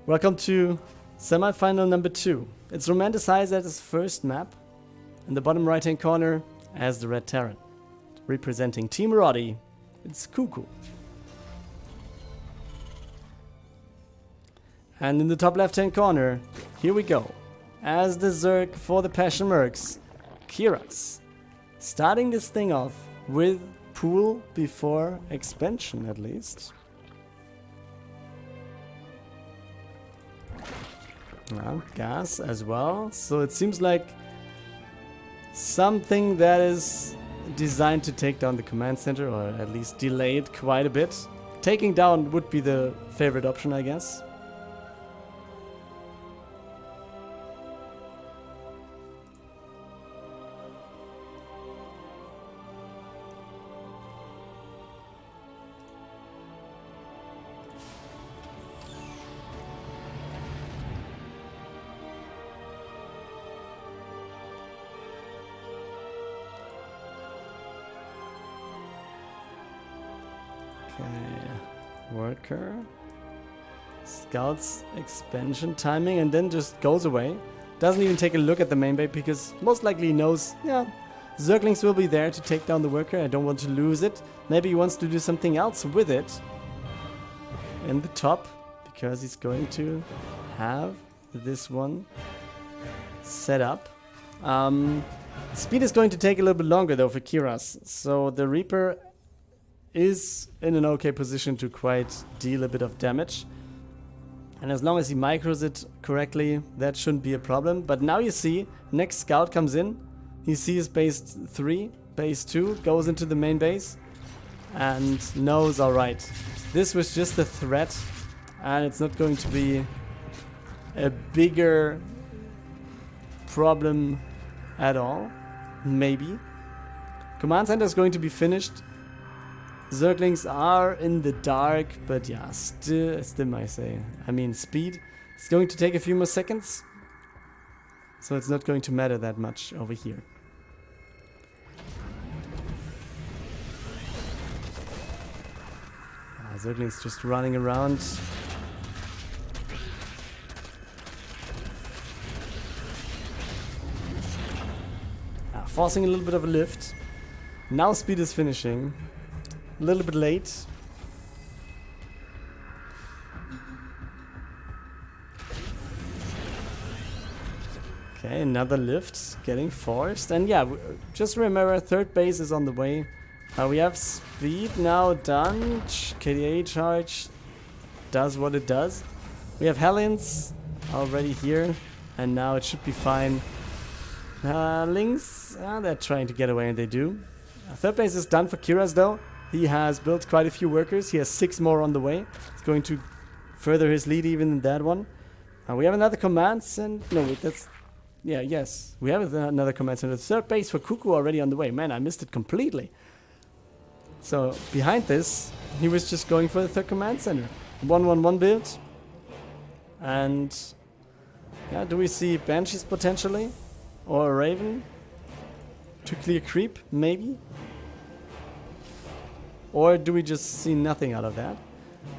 Welcome to Semifinal number 2. It's romanticized as its first map. In the bottom right hand corner as the red Terran. Representing Team Rotti, it's CuKu. And in the top left hand corner, here we go. As the Zerg for the Passion Mercs, Keiras. Starting this thing off with pool before expansion at least. Gas as well. So it seems like something that is designed to take down the command center, or at least delay it quite a bit. Taking down would be the favorite option, I guess. Worker. Scouts expansion timing and then just goes away. Doesn't even take a look at the main base because most likely he knows, yeah, Zerglings will be there to take down the worker. I don't want to lose it. Maybe he wants to do something else with it in the top because he's going to have this one set up. Speed is going to take a little bit longer though for Keiras. So the Reaper is in an okay position to quite deal a bit of damage. And as long as he micros it correctly, that shouldn't be a problem. But now you see, next scout comes in. He sees base 3, base 2, goes into the main base. And knows, alright, this was just a threat. And it's not going to be a bigger problem at all. Maybe. Command center is going to be finished. Zerglings are in the dark, but yeah, still I say. I mean, speed. It's going to take a few more seconds. So it's not going to matter that much over here. Zerglings just running around. Forcing a little bit of a lift. Now speed is finishing. A little bit late. Okay, another lift getting forced. And yeah, just remember, third base is on the way. We have speed now done. KDA charge does what it does. We have Hellions already here. And now it should be fine. Lings, they're trying to get away and they do. Third base is done for Keiras though. He has built quite a few workers. He has 6 more on the way. He's going to further his lead even in that one. We have another command center. No, wait, that's... Yeah, yes. We have another command center. Third base for CuKu already on the way. Man, I missed it completely. So, behind this, he was just going for the third command center. 1-1-1 build. And... yeah, do we see Banshees potentially? Or a Raven? To clear creep, maybe? Or do we just see nothing out of that?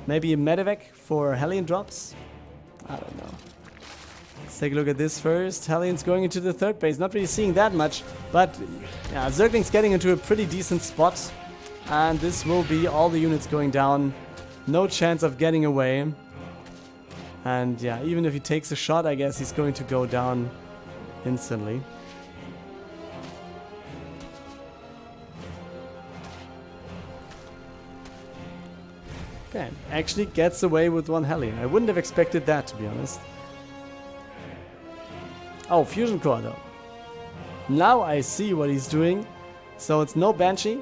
Maybe a Medevac for Hellion drops? I don't know. Let's take a look at this first. Hellion's going into the third base. Not really seeing that much. But yeah, Zergling's getting into a pretty decent spot. And this will be all the units going down. No chance of getting away. And yeah, even if he takes a shot, I guess he's going to go down instantly. Okay, actually gets away with one Hellion. I wouldn't have expected that, to be honest. Oh, Fusion Core though. Now I see what he's doing. So it's no Banshee.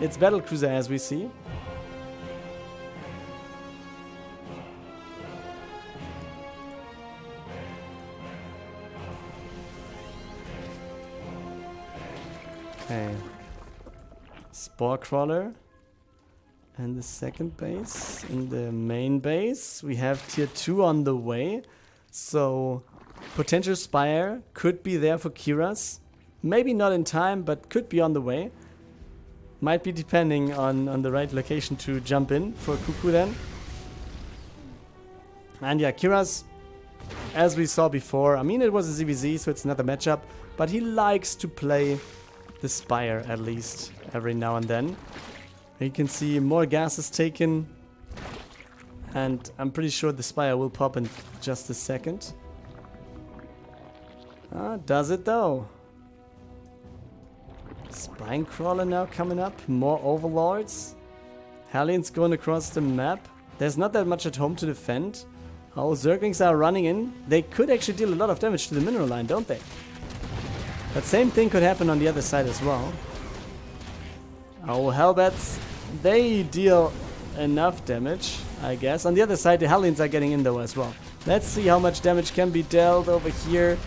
It's Battlecruiser as we see. Okay. Spore Crawler. And the second base. In the main base, we have tier 2 on the way. So, potential Spire could be there for Keiras. Maybe not in time, but could be on the way. Might be depending on the right location to jump in for CuKu then. And yeah, Keiras, as we saw before, I mean, it was a ZVZ, so it's not a matchup, but he likes to play the Spire, at least, every now and then. You can see more gas is taken, and I'm pretty sure the Spire will pop in just a second. Does it though? Spine Crawler now coming up, more Overlords. Hellions going across the map. There's not that much at home to defend. Oh, Zerglings are running in. They could actually deal a lot of damage to the mineral line, don't they? But same thing could happen on the other side as well. Oh, Hellbats, they deal enough damage, I guess. On the other side, the Hellions are getting in though as well. Let's see how much damage can be dealt over here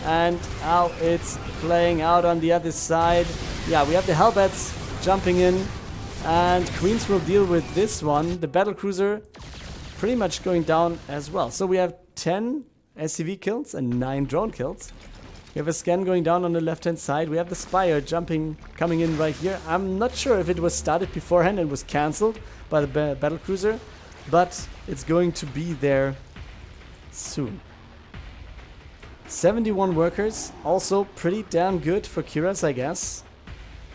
and how it's playing out on the other side. Yeah, we have the Hellbats jumping in, and Queens will deal with this one. The Battlecruiser pretty much going down as well. So we have 10 SCV kills and 9 drone kills. We have a scan going down on the left-hand side. We have the Spire coming in right here. I'm not sure if it was started beforehand and was cancelled by the Battlecruiser, but it's going to be there soon. 71 workers, also pretty damn good for Keiras, I guess.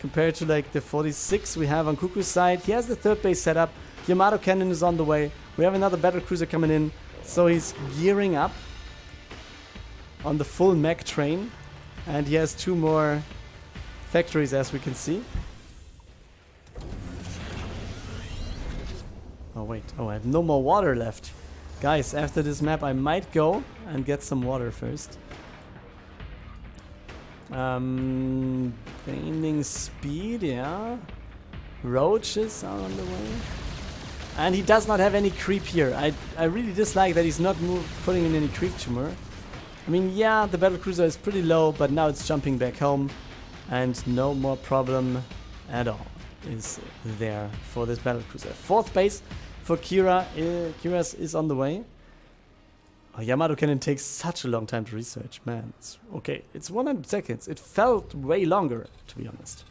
Compared to like the 46 we have on CuKu's side. He has the third base set up. Yamato Cannon is on the way. We have another Battlecruiser coming in, so he's gearing up on the full mech train, and he has 2 more factories, as we can see. Oh wait, I have no more water left. Guys, after this map I might go and get some water first. Gaining speed, yeah. Roaches are on the way. And he does not have any creep here. I really dislike that he's not putting in any creep tumor. I mean, yeah, the Battlecruiser is pretty low, but now it's jumping back home, and no more problem at all is there for this Battlecruiser. 4th base for Keiras is on the way. Oh, Yamato Cannon takes such a long time to research, man. Okay, it's 100 seconds. It felt way longer, to be honest.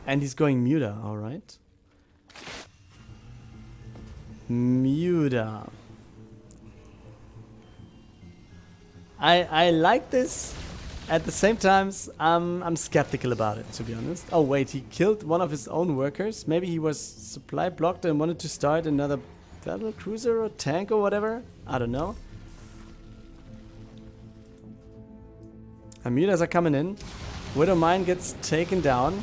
And he's going Muta, alright. Muta. I like this. At the same time, I'm skeptical about it, to be honest. Oh wait, he killed one of his own workers. Maybe he was supply blocked and wanted to start another Battlecruiser or tank or whatever. I don't know. And Mutas are coming in. Widow Mine gets taken down.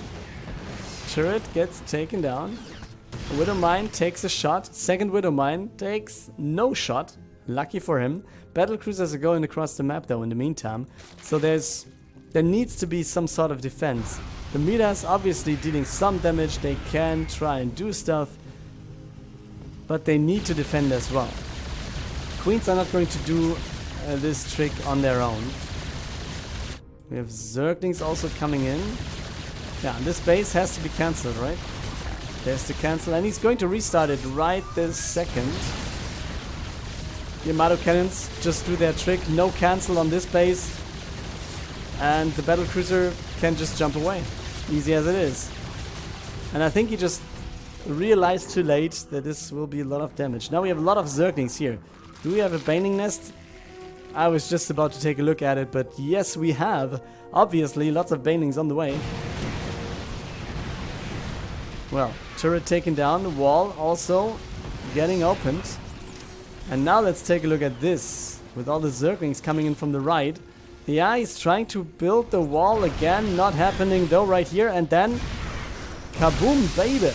Turret gets taken down. Widow Mine takes a shot. Second Widow Mine takes no shot. Lucky for him. Battlecruisers are going across the map though in the meantime. So there needs to be some sort of defense. The Mutas obviously dealing some damage. They can try and do stuff, but they need to defend as well. Queens are not going to do this trick on their own. We have Zerglings also coming in. Yeah, this base has to be cancelled, right? There's the cancel, and he's going to restart it right this second. The Yamato Cannons just do their trick. No cancel on this base. And the Battlecruiser can just jump away. Easy as it is. And I think he just realized too late that this will be a lot of damage. Now we have a lot of Zerglings here. Do we have a Baning Nest? I was just about to take a look at it, but yes, we have. Obviously, lots of Banings on the way. Well, turret taken down, the wall also getting opened. And now let's take a look at this. With all the Zerglings coming in from the right. Yeah, he's trying to build the wall again. Not happening though right here. And then, kaboom, baby.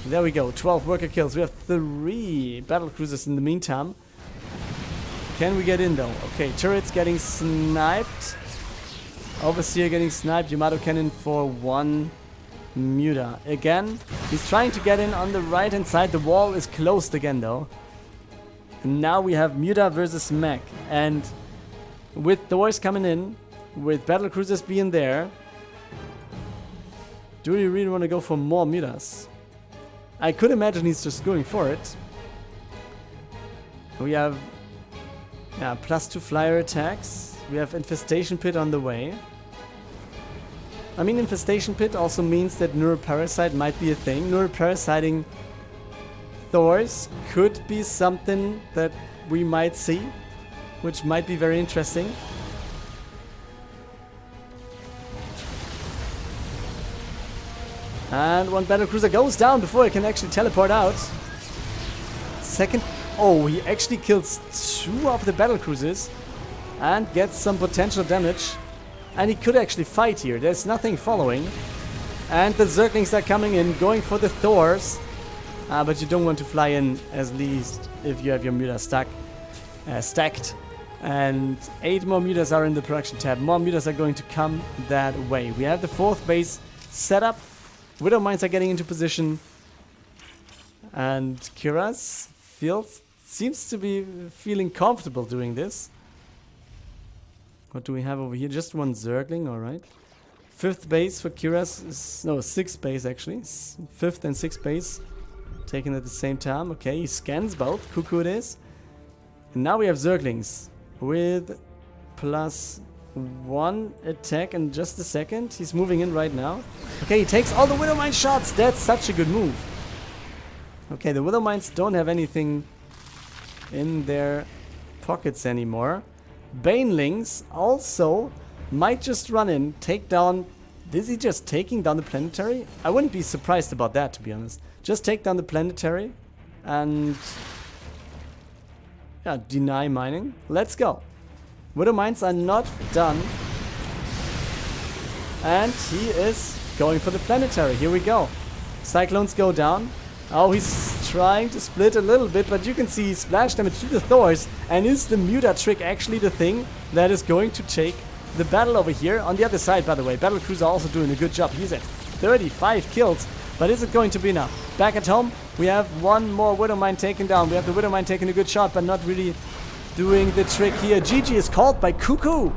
There we go, 12 worker kills. We have 3 Battlecruisers in the meantime. Can we get in though? Okay, turret's getting sniped. Overseer getting sniped. Yamato Cannon for 1 Muta. Again, he's trying to get in on the right hand side. The wall is closed again though. And now we have Muta versus Mech. And with Thors coming in, with Battlecruisers being there, do we really want to go for more Mutas? I could imagine he's just going for it. We have +2 flyer attacks. We have Infestation Pit on the way. I mean, Infestation Pit also means that Neuroparasite might be a thing. Neuroparasiting Thors could be something that we might see, which might be very interesting. And one battlecruiser goes down before he can actually teleport out. Second. Oh, he actually kills 2 of the battlecruisers and gets some potential damage. And he could actually fight here. There's nothing following. And the Zerglings are coming in, going for the Thors. But you don't want to fly in, at least if you have your Muta stacked. And 8 more Mutas are in the production tab. More Mutas are going to come that way. We have the 4th base set up. Widow Mines are getting into position. And Keiras seems to be feeling comfortable doing this. What do we have over here? Just 1 Zergling, alright. 5th base for Keiras is... No, 6th base actually. 5th and 6th base taken at the same time. Okay, he scans both. CuKu it is. And now we have Zerglings with +1 attack in just a second. He's moving in right now. Okay, he takes all the Widow Mine shots. That's such a good move. Okay, the Widow Mines don't have anything in their pockets anymore. Banelings also might just run in, take down... Is he just taking down the planetary? I wouldn't be surprised about that, to be honest. Just take down the planetary and... yeah, deny mining. Let's go. Widow Mines are not done. And he is going for the planetary. Here we go. Cyclones go down. Oh, he's trying to split a little bit, but you can see splash damage to the Thors. And is the Muta trick actually the thing that is going to take the battle over here? On the other side, by the way, Battlecruiser also doing a good job. He's at 35 kills, but is it going to be enough? Back at home, we have 1 more Widow Mine taken down. We have the Widow Mine taking a good shot, but not really doing the trick here. GG is called by CuKu.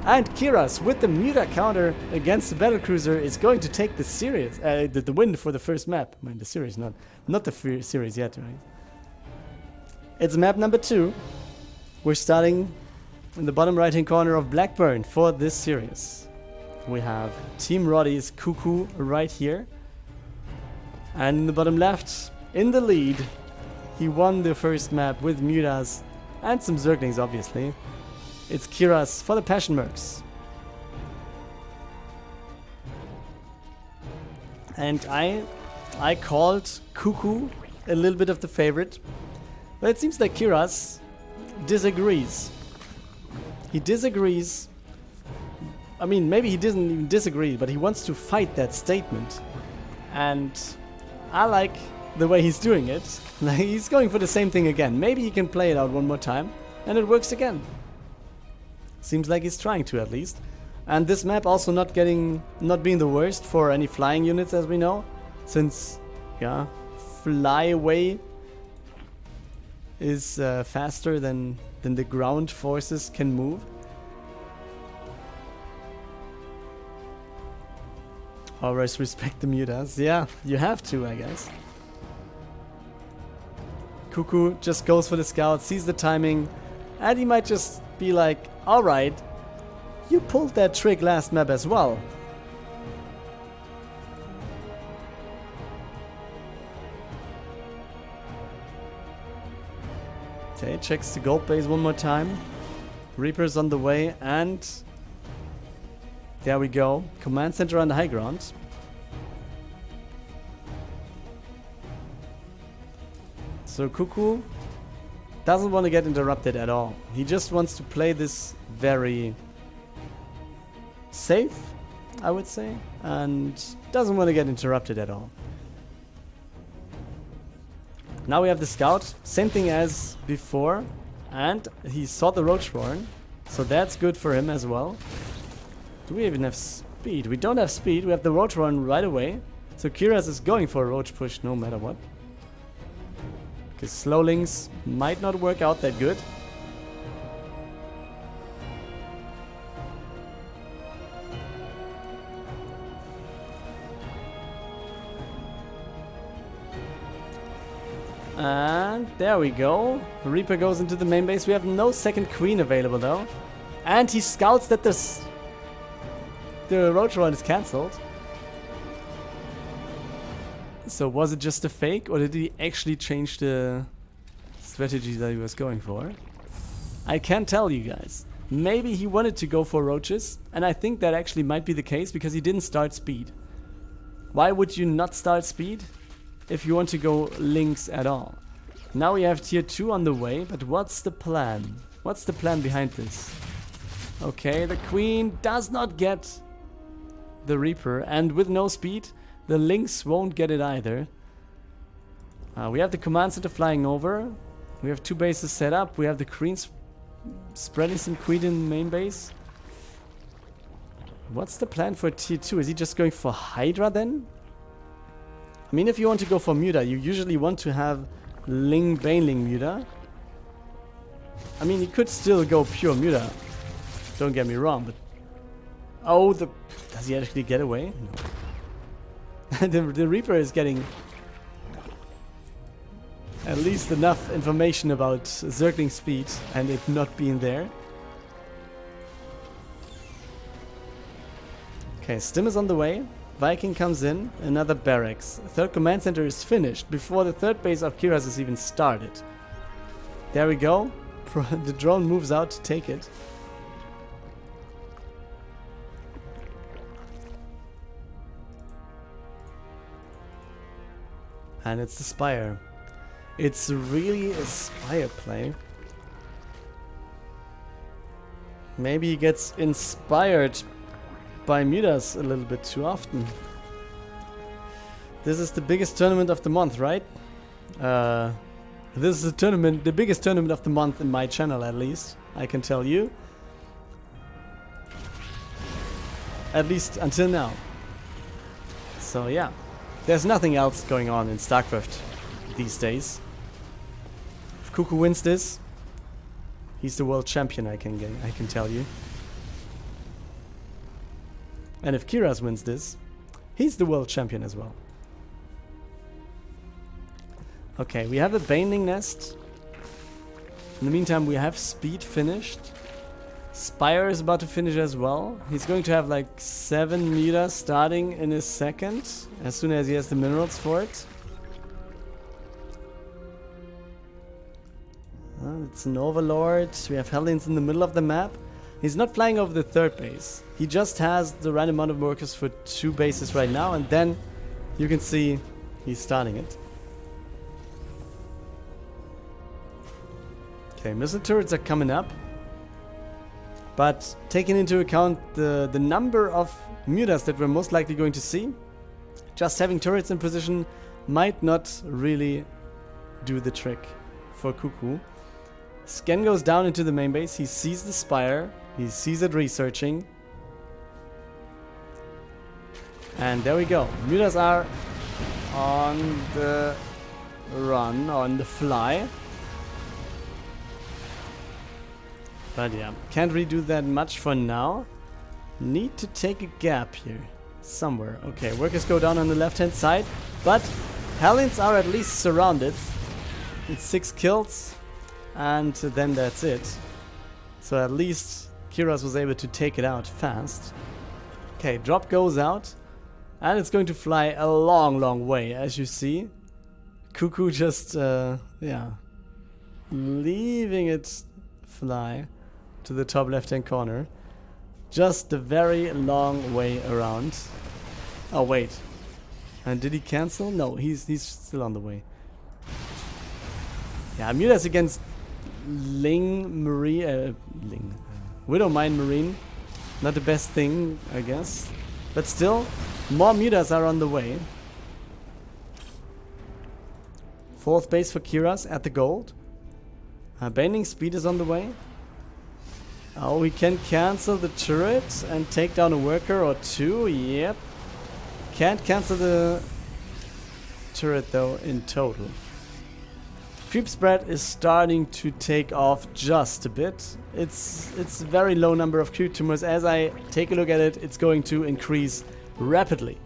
And Keiras, with the Muta counter against the Battlecruiser, is going to take the series, the win for the first map. I mean, the series, not the series yet, right? It's map number 2. We're starting in the bottom right-hand corner of Blackburn for this series. We have Team Rotti's CuKu right here. And in the bottom left, in the lead, he won the first map with Mutas and some Zerglings, obviously. It's Keiras for the Passion Mercs. And I called CuKu a little bit of the favorite, but it seems like Keiras disagrees. He disagrees. I mean, maybe he doesn't even disagree, but he wants to fight that statement. And I like the way he's doing it. Like, he's going for the same thing again. Maybe he can play it out one more time, and it works again. Seems like he's trying to, at least. And this map also not being the worst for any flying units, as we know, since, yeah, fly away is faster than the ground forces can move. Always respect the Mutas. Yeah, you have to, I guess. CuKu just goes for the scout, sees the timing, and he might just be like, alright, you pulled that trick last map as well. Okay, checks the gold base one more time. Reaper's on the way, and there we go. Command center on the high ground. So CuKu doesn't want to get interrupted at all. He just wants to play this very safe, I would say, and doesn't want to get interrupted at all. Now we have the scout, same thing as before, and he saw the roach warren, so that's good for him as well. Do we even have speed? We don't have speed, we have the roach warren right away, so Keiras is going for a roach push no matter what. Because slowlings might not work out that good. And there we go. Reaper goes into the main base. We have no second queen available though. And he scouts that the the Roach run is cancelled. So was it just a fake, or did he actually change the strategy that he was going for? I can't tell you guys. Maybe he wanted to go for roaches, and I think that actually might be the case because he didn't start speed. Why would you not start speed if you want to go links at all? Now we have tier 2 on the way, but what's the plan? What's the plan behind this? Okay, the queen does not get the Reaper, and with no speed, the links won't get it either. We have the command center flying over. We have 2 bases set up. We have the queens spreading some queen in main base. What's the plan for tier 2? Is he just going for Hydra then? I mean, if you want to go for Muta, you usually want to have Ling Baneling Muta. I mean, he could still go pure Muta. Don't get me wrong, but... Oh, does he actually get away? No. the Reaper is getting at least enough information about Zergling speed and it not being there. Okay, Stim is on the way. Viking comes in, another barracks. Third command center is finished before the third base of Keiras is even started. There we go. The drone moves out to take it. And it's the Spire. It's really a Spire play. Maybe he gets inspired by Mutas a little bit too often. This is the biggest tournament of the month, right? This is the biggest tournament of the month in my channel, at least. I can tell you. At least until now. So yeah. There's nothing else going on in Starcraft these days. If CuKu wins this, he's the world champion, I can tell you. And if Keiras wins this, he's the world champion as well. Okay, we have a Baneling nest. In the meantime, we have speed finished. Spire is about to finish as well. He's going to have like 7 meters starting in a second, as soon as he has the minerals for it. It's an Overlord. We have Hellions in the middle of the map. He's not flying over the third base. He just has the right amount of workers for 2 bases right now, and then you can see he's starting it. Okay, missile turrets are coming up. But taking into account the number of Mutas that we're most likely going to see, just having turrets in position might not really do the trick for CuKu. Sken goes down into the main base. He sees the Spire. He sees it researching. And there we go. Mutas are on the run, on the fly. But yeah, can't redo that much for now. Need to take a gap here. Somewhere. Okay, workers go down on the left-hand side. But Hellions are at least surrounded. It's 6 kills. And then that's it. So at least Keiras was able to take it out fast. Okay, drop goes out. And it's going to fly a long, long way, as you see. CuKu just, yeah. Leaving it fly to the top left-hand corner. Just a very long way around. Oh, wait. And did he cancel? No, he's still on the way. Yeah, Mutas against Widowmine Marine. Not the best thing, I guess. But still, more Mutas are on the way. 4th base for Keiras at the gold. Baneling speed is on the way. Oh, we can cancel the turret and take down a worker or 2. Yep. Can't cancel the turret though in total. Creep spread is starting to take off just a bit. It's a very low number of creep tumors. As I take a look at it, it's going to increase rapidly.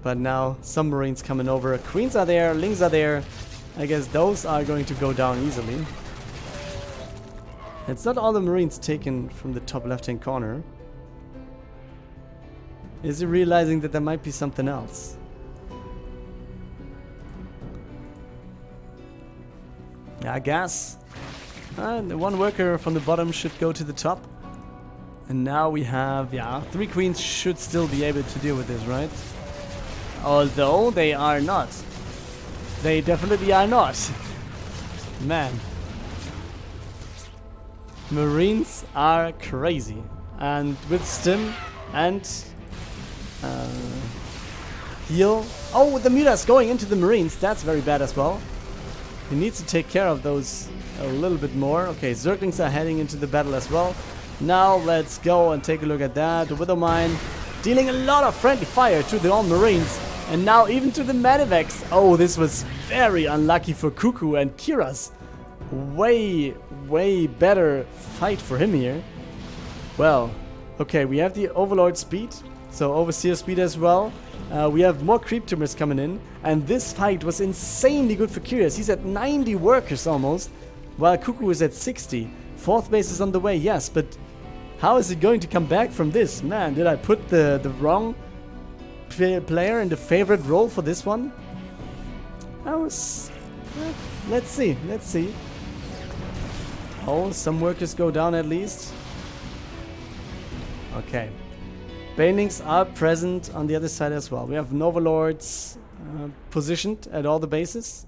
But now some Marines coming over. Queens are there, Lings are there. I guess those are going to go down easily. It's not all the Marines taken from the top left-hand corner. Is he realizing that there might be something else? Yeah, I guess. The one worker from the bottom should go to the top. And now we have, yeah, 3 queens should still be able to deal with this, right? Although they are not. They definitely are not. Man. Marines are crazy. And with Stim and heal. Oh, the Muta's going into the Marines. That's very bad as well. He needs to take care of those a little bit more. Okay, Zerglings are heading into the battle as well. Now let's go and take a look at that. The Widow Mine dealing a lot of friendly fire to the all Marines. And now even to the Medivacs. Oh, this was very unlucky for CuKu and Keiras. Way better fight for him here. Well, okay, we have the Overlord speed. So Overseer speed as well. We have more creep tumors coming in. And this fight was insanely good for Keiras. He's at 90 workers almost. While CuKu is at 60. 4th base is on the way, yes, but how is he going to come back from this? Man, did I put the wrong player in the favorite role for this one? I was... let's see. Oh, some workers go down at least. Okay. Banelings are present on the other side as well. We have Novalords positioned at all the bases.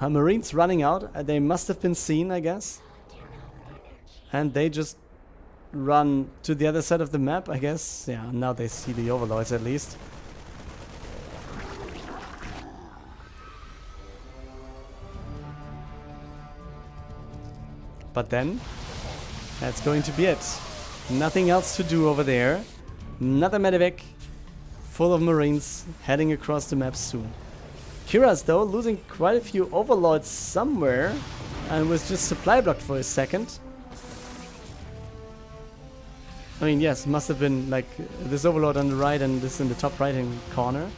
Marines running out. They must have been seen, I guess. And they just run to the other side of the map, I guess. Yeah, now they see the Overlords at least. But then, that's going to be it. Nothing else to do over there. Another Medivac full of Marines heading across the map soon. Keiras, though, losing quite a few Overlords somewhere and was just supply blocked for a second. I mean, yes, must have been like this Overlord on the right and this in the top right hand corner.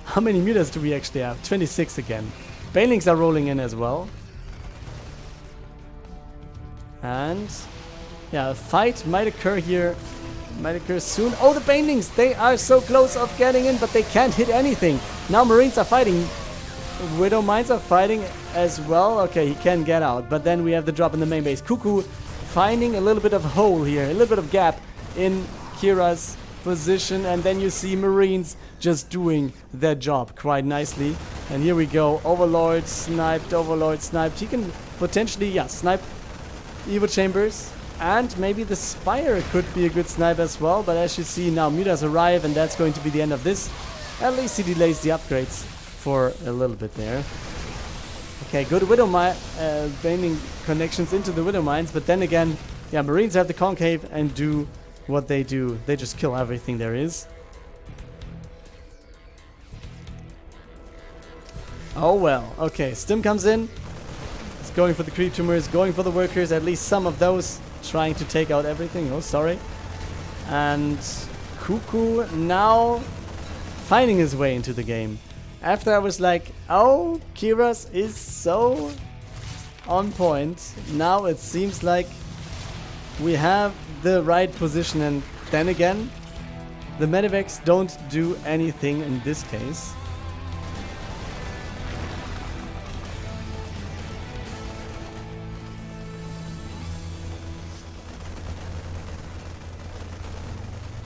How many mutas do we actually have? 26 again. Banelings are rolling in as well. And yeah, a fight might occur here. Might occur soon. Oh, the Banelings! They are so close of getting in, but they can't hit anything. Now Marines are fighting. Widow Mines are fighting as well. Okay, he can get out. But then we have the drop in the main base. CuKu finding a little bit of hole here. A little bit of gap in Keiras' position. And then you see Marines just doing their job quite nicely. And here we go. Overlord sniped. Overlord sniped. He can potentially, yeah, snipe Evo Chambers. And maybe the Spire could be a good snipe as well. But as you see now, mutas arrive and that's going to be the end of this. At least he delays the upgrades for a little bit there. Okay, good Widow Mine, Baning connections into the Widow Mines. But then again, yeah, Marines have the Concave and do what they do. They just kill everything there is. Oh well. Okay, Stim comes in. He's going for the creep tumors, going for the workers, at least some of those. Trying to take out everything. Oh, sorry. And CuKu now finding his way into the game. After I was like, oh, Keiras is so on point. Now it seems like we have the right position. And then again, the Medivacs don't do anything in this case.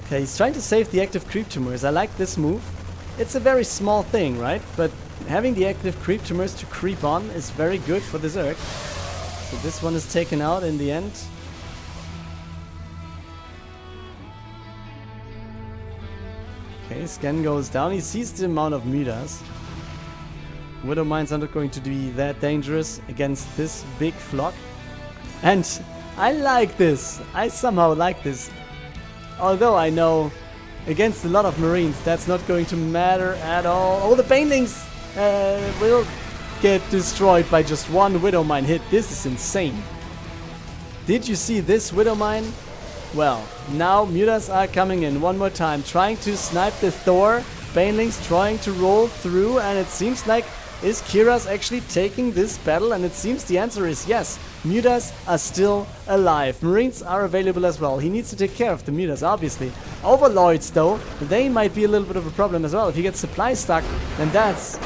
Okay, he's trying to save the active creep tumors. I like this move. It's a very small thing, right? But having the active creep tumors to creep on is very good for the Zerg. So this one is taken out in the end. Okay, scan goes down. He sees the amount of mutas. Widow Mines are not going to be that dangerous against this big flock. And I like this. I somehow like this. Although I know against a lot of Marines that's not going to matter at all. Oh, the Banelings will get destroyed by just one Widow Mine hit. This is insane. Did you see this Widow Mine? Well, now mutas are coming in one more time, trying to snipe the Thor. Banelings trying to roll through, and it seems like Is Keiras actually taking this battle? And it seems the answer is yes. Mutas are still alive. Marines are available as well. He needs to take care of the Mutas, obviously. Overlords, though, they might be a little bit of a problem as well. If he gets supply stuck, then that's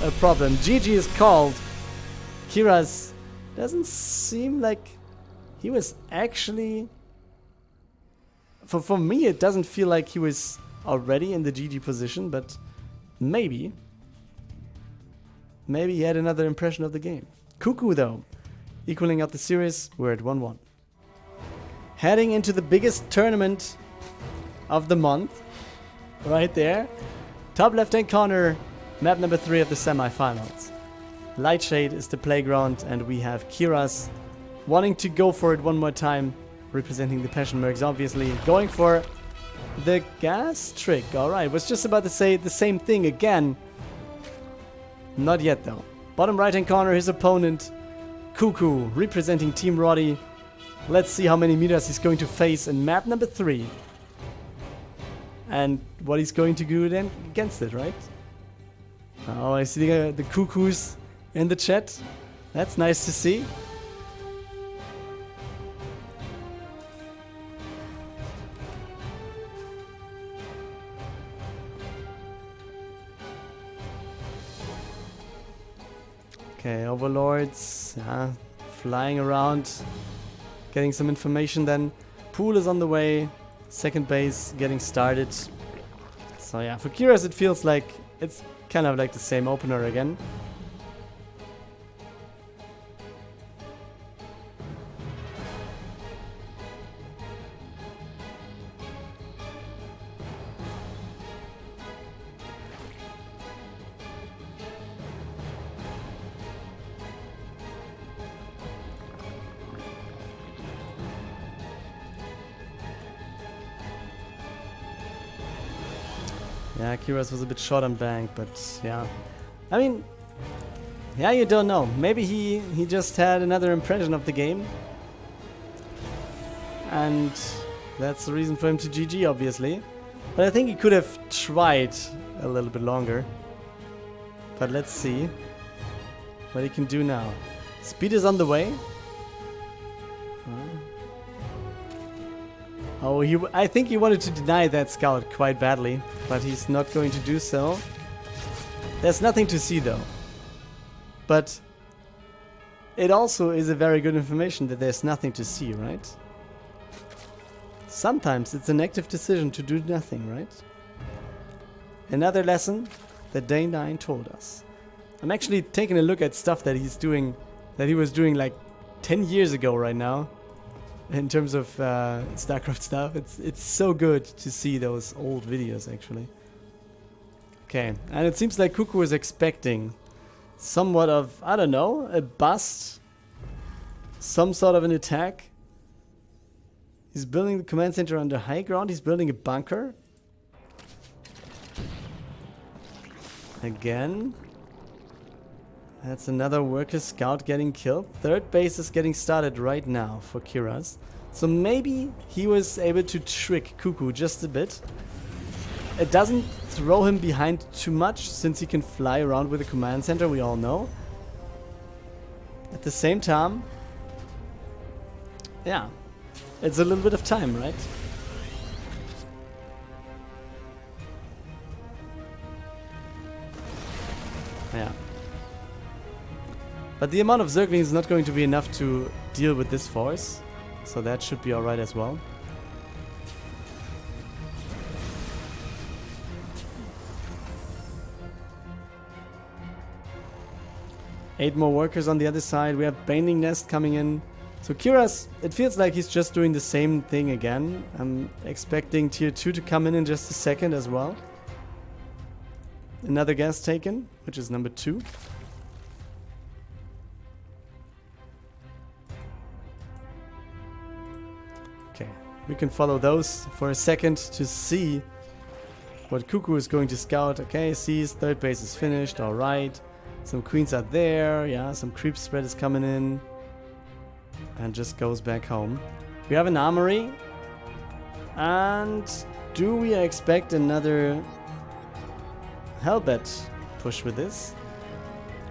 a problem. GG is called. Keiras doesn't seem like he was actually... For me, it doesn't feel like he was already in the GG position, but maybe. Maybe he had another impression of the game. CuKu, though, equaling out the series. We're at 1-1. Heading into the biggest tournament of the month. Right there. Top left-hand corner, map number 3 of the semifinals. Lightshade is the playground, and we have Keiras wanting to go for it one more time. Representing the Passion Mercs, obviously. Going for the gas trick. Alright, was just about to say the same thing again. Not yet, though. Bottom right-hand corner, his opponent, CuKu, representing Team Rotti. Let's see how many meters he's going to face in map number 3. And what he's going to do then against it, right? Oh, I see the CuKus in the chat. That's nice to see. Okay, Overlords, yeah, flying around, getting some information then. Pool is on the way, second base getting started. So yeah, for Keiras it feels like it's kind of like the same opener again. Yeah, Keiras was a bit short on bank, but yeah. I mean, yeah, you don't know. Maybe he just had another impression of the game. And that's the reason for him to GG, obviously. But I think he could have tried a little bit longer. But let's see what he can do now. Speed is on the way. Oh, I think he wanted to deny that scout quite badly, but he's not going to do so. There's nothing to see, though. But it also is a very good information that there's nothing to see, right? Sometimes it's an active decision to do nothing, right? Another lesson that Day 9 told us. I'm actually taking a look at stuff that he's doing, that he was doing like 10 years ago right now. In terms of Starcraft stuff, it's so good to see those old videos, actually. Okay, and it seems like CuKu is expecting somewhat of, I don't know, a bust, some sort of an attack. He's building the command center on the high ground. He's building a bunker. Again. That's another worker scout getting killed. Third base is getting started right now for Keiras. So maybe he was able to trick CuKu just a bit. It doesn't throw him behind too much since he can fly around with a command center, we all know. At the same time, yeah, it's a little bit of time, right? Yeah. But the amount of Zergling is not going to be enough to deal with this force. So that should be alright as well. Eight more workers on the other side. We have Binding Nest coming in. So Keiras, it feels like he's just doing the same thing again. I'm expecting tier 2 to come in just a second as well. Another gas taken, which is number 2. Okay, we can follow those for a second to see what CuKu is going to scout. Okay, sees third base is finished. All right, some queens are there. Yeah, some creep spread is coming in, and just goes back home. We have an armory, and do we expect another Hellbat push with this?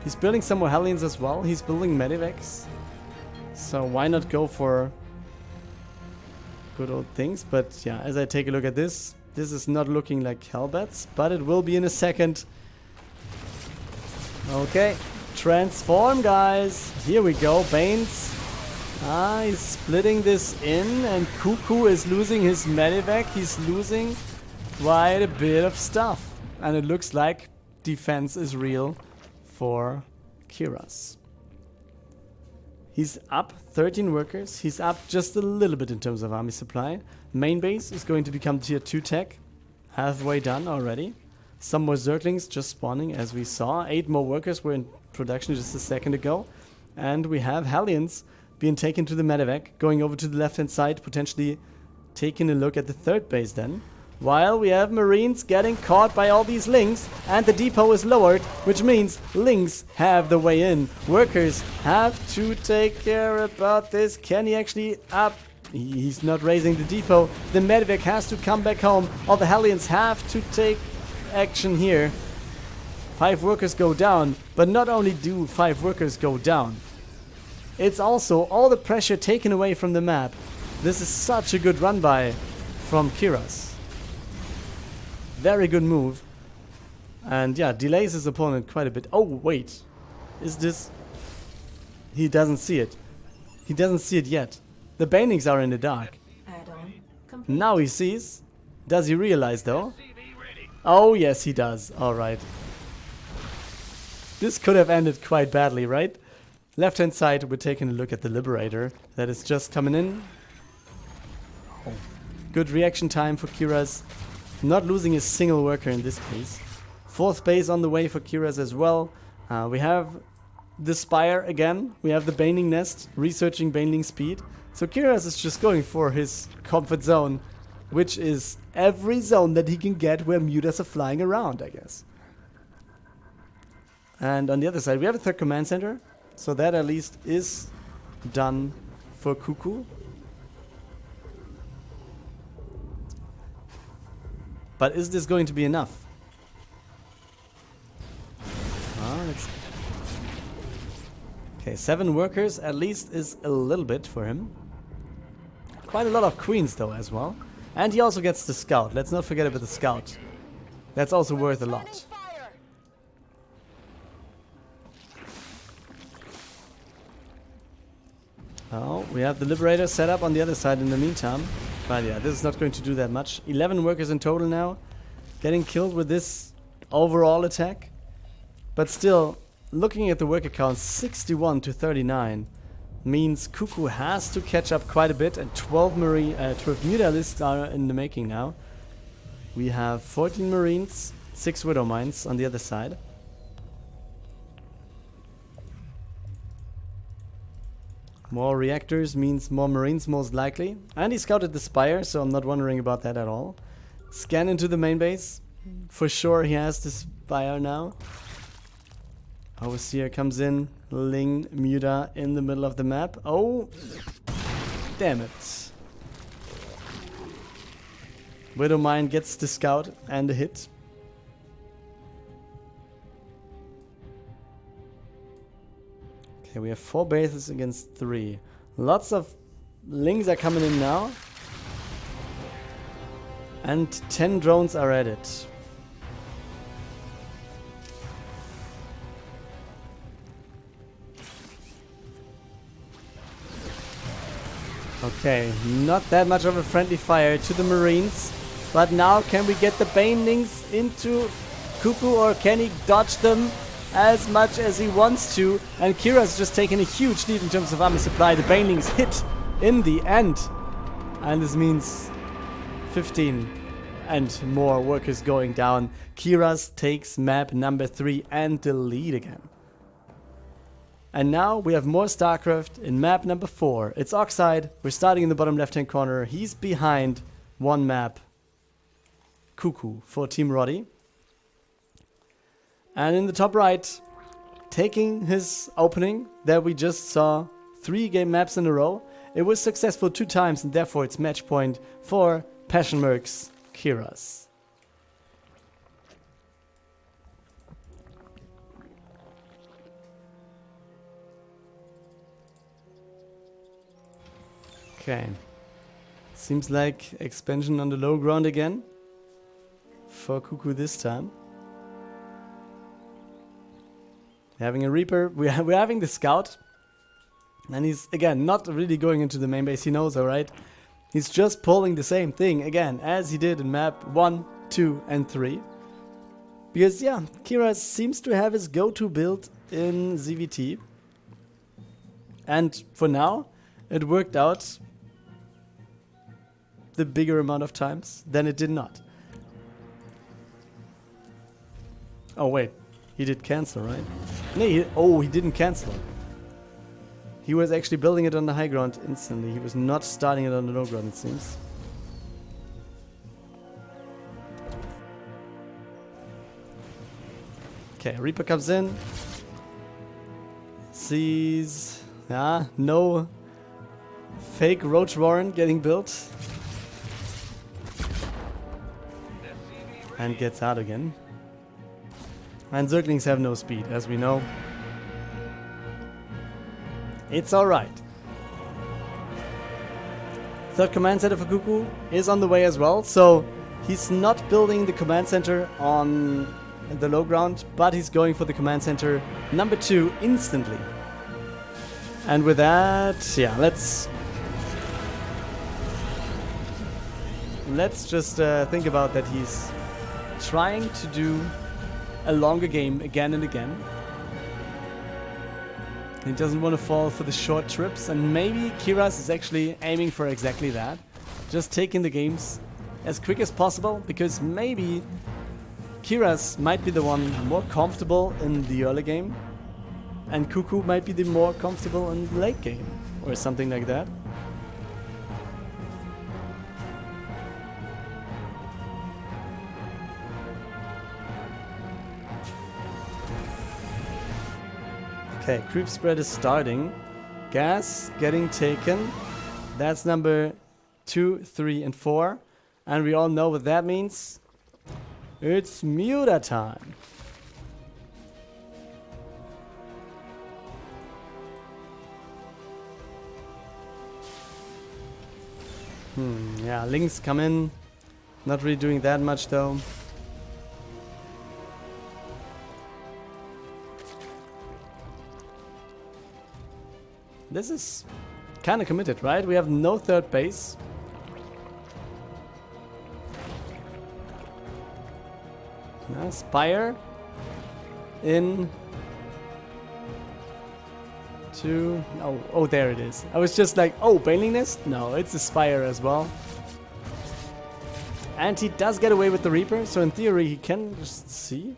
He's building some more Hellions as well. He's building Medivacs. So why not go for good old things? But yeah, as I take a look at this, this is not looking like Hellbats, but it will be in a second. Okay, transform, guys. Here we go, Banes. He's splitting this in, and CuKu is losing his Medivac. He's losing quite a bit of stuff. And it looks like defense is real for Keiras. He's up 13 workers. He's up just a little bit in terms of army supply. Main base is going to become tier 2 tech. Halfway done already. Some more Zerglings just spawning, as we saw. 8 more workers were in production just a second ago. And we have Hellions being taken to the medevac, going over to the left-hand side, potentially taking a look at the third base then. While we have Marines getting caught by all these Lings, and the depot is lowered, which means Lings have the way in. Workers have to take care about this. Can he actually up? He's not raising the depot. The medevac has to come back home. All the Hellions have to take action here. 5 workers go down, but not only do 5 workers go down, it's also all the pressure taken away from the map. This is such a good run by from Keiras. Very good move. And yeah, delays his opponent quite a bit. Oh, wait. Is this... He doesn't see it. He doesn't see it yet. The Banings are in the dark. Now he sees. Does he realize though? Oh, yes, he does. Alright. This could have ended quite badly, right? Left-hand side, we're taking a look at the Liberator that is just coming in. Oh. Good reaction time for Keiras. Not losing a single worker in this case. 4th base on the way for Keiras as well. We have the Spire again. We have the Baning Nest, researching Baning speed. So Keiras is just going for his comfort zone, which is every zone that he can get where mutas are flying around, I guess. And on the other side, we have a 3rd command center. So that at least is done for CuKu. But is this going to be enough? Okay, 7 workers at least is a little bit for him. Quite a lot of queens though as well. And he also gets the scout. Let's not forget about the scout. That's also worth a lot. Oh, we have the Liberator set up on the other side in the meantime. But yeah, this is not going to do that much. 11 workers in total now. Getting killed with this overall attack. But still, looking at the worker count, 61 to 39 means CuKu has to catch up quite a bit. And 12 mutalisks are in the making now. We have 14 Marines, 6 Widow Mines on the other side. More reactors means more Marines most likely. And he scouted the Spire, so I'm not wondering about that at all. Scan into the main base. For sure he has the Spire now. Overseer comes in. Ling, Muta in the middle of the map. Oh! Damn it. Widowmine gets the scout and a hit. Okay, we have 4 bases against 3. Lots of Lings are coming in now. And 10 drones are added. Okay, not that much of a friendly fire to the Marines. But now can we get the Banelings into CuKu, or can he dodge them as much as he wants to? And Keiras just taking a huge lead in terms of army supply. The Banelings hit in the end. And this means 15 and more workers going down. Keiras takes map number 3 and the lead again. And now we have more Starcraft in map number 4. It's Oxide. We're starting in the bottom left-hand corner. He's behind one map. CuKu for Team Rotti. And in the top right, taking his opening that we just saw 3 game maps in a row. It was successful 2 times, and therefore it's match point for Passion Mercs Keiras. Okay. Seems like expansion on the low ground again. For CuKu this time. Having a Reaper. We're having the Scout. And he's, again, not really going into the main base. He knows, alright? He's just pulling the same thing, again, as he did in map 1, 2, and 3. Because, yeah, Keiras seems to have his go-to build in ZVT. And for now, it worked out the bigger amount of times than it did not. Oh, wait. He did cancel, right? No, he didn't cancel. He was actually building it on the high ground instantly. He was not starting it on the low ground, it seems. Okay, Reaper comes in. Sees... no fake Roach Warren getting built. And gets out again. And Zerglings have no speed, as we know. It's alright. Third command center for CuKu is on the way as well, so he's not building the command center on the low ground, but he's going for the command center number 2 instantly. And with that, yeah, let's just think about that he's trying to do a longer game again and again. He doesn't want to fall for the short trips, and maybe Keiras is actually aiming for exactly that. Just taking the games as quick as possible, because maybe Keiras might be the one more comfortable in the early game, and CuKu might be the more comfortable in the late game, or something like that. Okay, creep spread is starting. Gas getting taken. That's number 2, 3, and 4. And we all know what that means. It's Muta time. Yeah, Lynx come in. Not really doing that much though. This is kind of committed, right? We have no third base. Spire in to... Oh, there it is. I was just like, oh, Baneling Nest? No, it's a Spire as well. And he does get away with the Reaper, so in theory he can just see.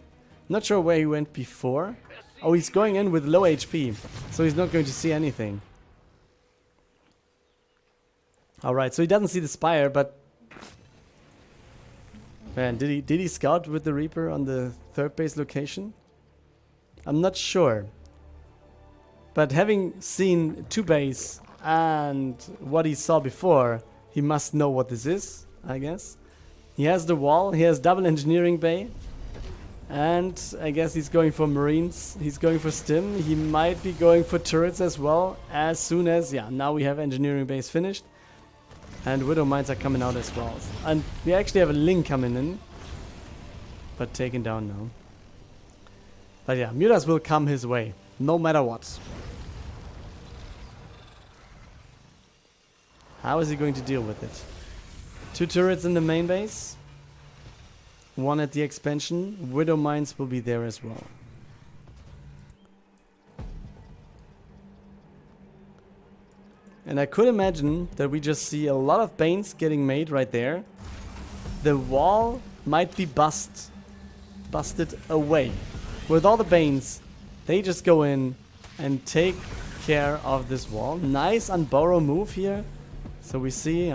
Not sure where he went before. Oh, he's going in with low HP, so he's not going to see anything. Alright, so he doesn't see the Spire, but... Man, did he scout with the Reaper on the third base location? I'm not sure. But having seen 2 base and what he saw before, he must know what this is, I guess. He has the wall, he has double engineering bay. And I guess he's going for Marines, he's going for Stim, he might be going for turrets as well, as soon as, yeah, now we have engineering base finished. And Widow Mines are coming out as well. And we actually have a Link coming in, but taken down now. But yeah, Mutas will come his way, no matter what. How is he going to deal with it? 2 turrets in the main base. 1 at the expansion. Widow Mines will be there as well. And I could imagine that we just see a lot of Banes getting made right there. The wall might be busted away. With all the Banes, they just go in and take care of this wall. Nice unborrow move here. So we see,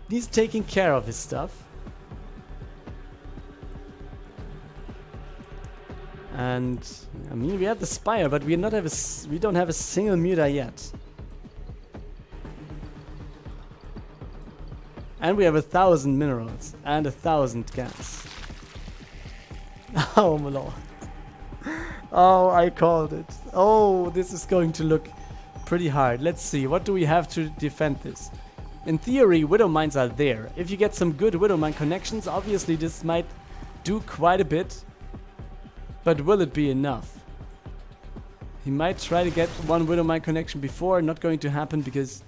he's taking care of his stuff. And I mean, we have the Spire, but we don't have a single Muta yet. And we have 1,000 minerals and 1,000 gas. Oh my lord. Oh, I called it. Oh, this is going to look pretty hard. Let's see, what do we have to defend this? In theory, Widow Mines are there. If you get some good Widow Mine connections, obviously this might do quite a bit. But will it be enough? He might try to get one Widow Mine connection before. Not going to happen because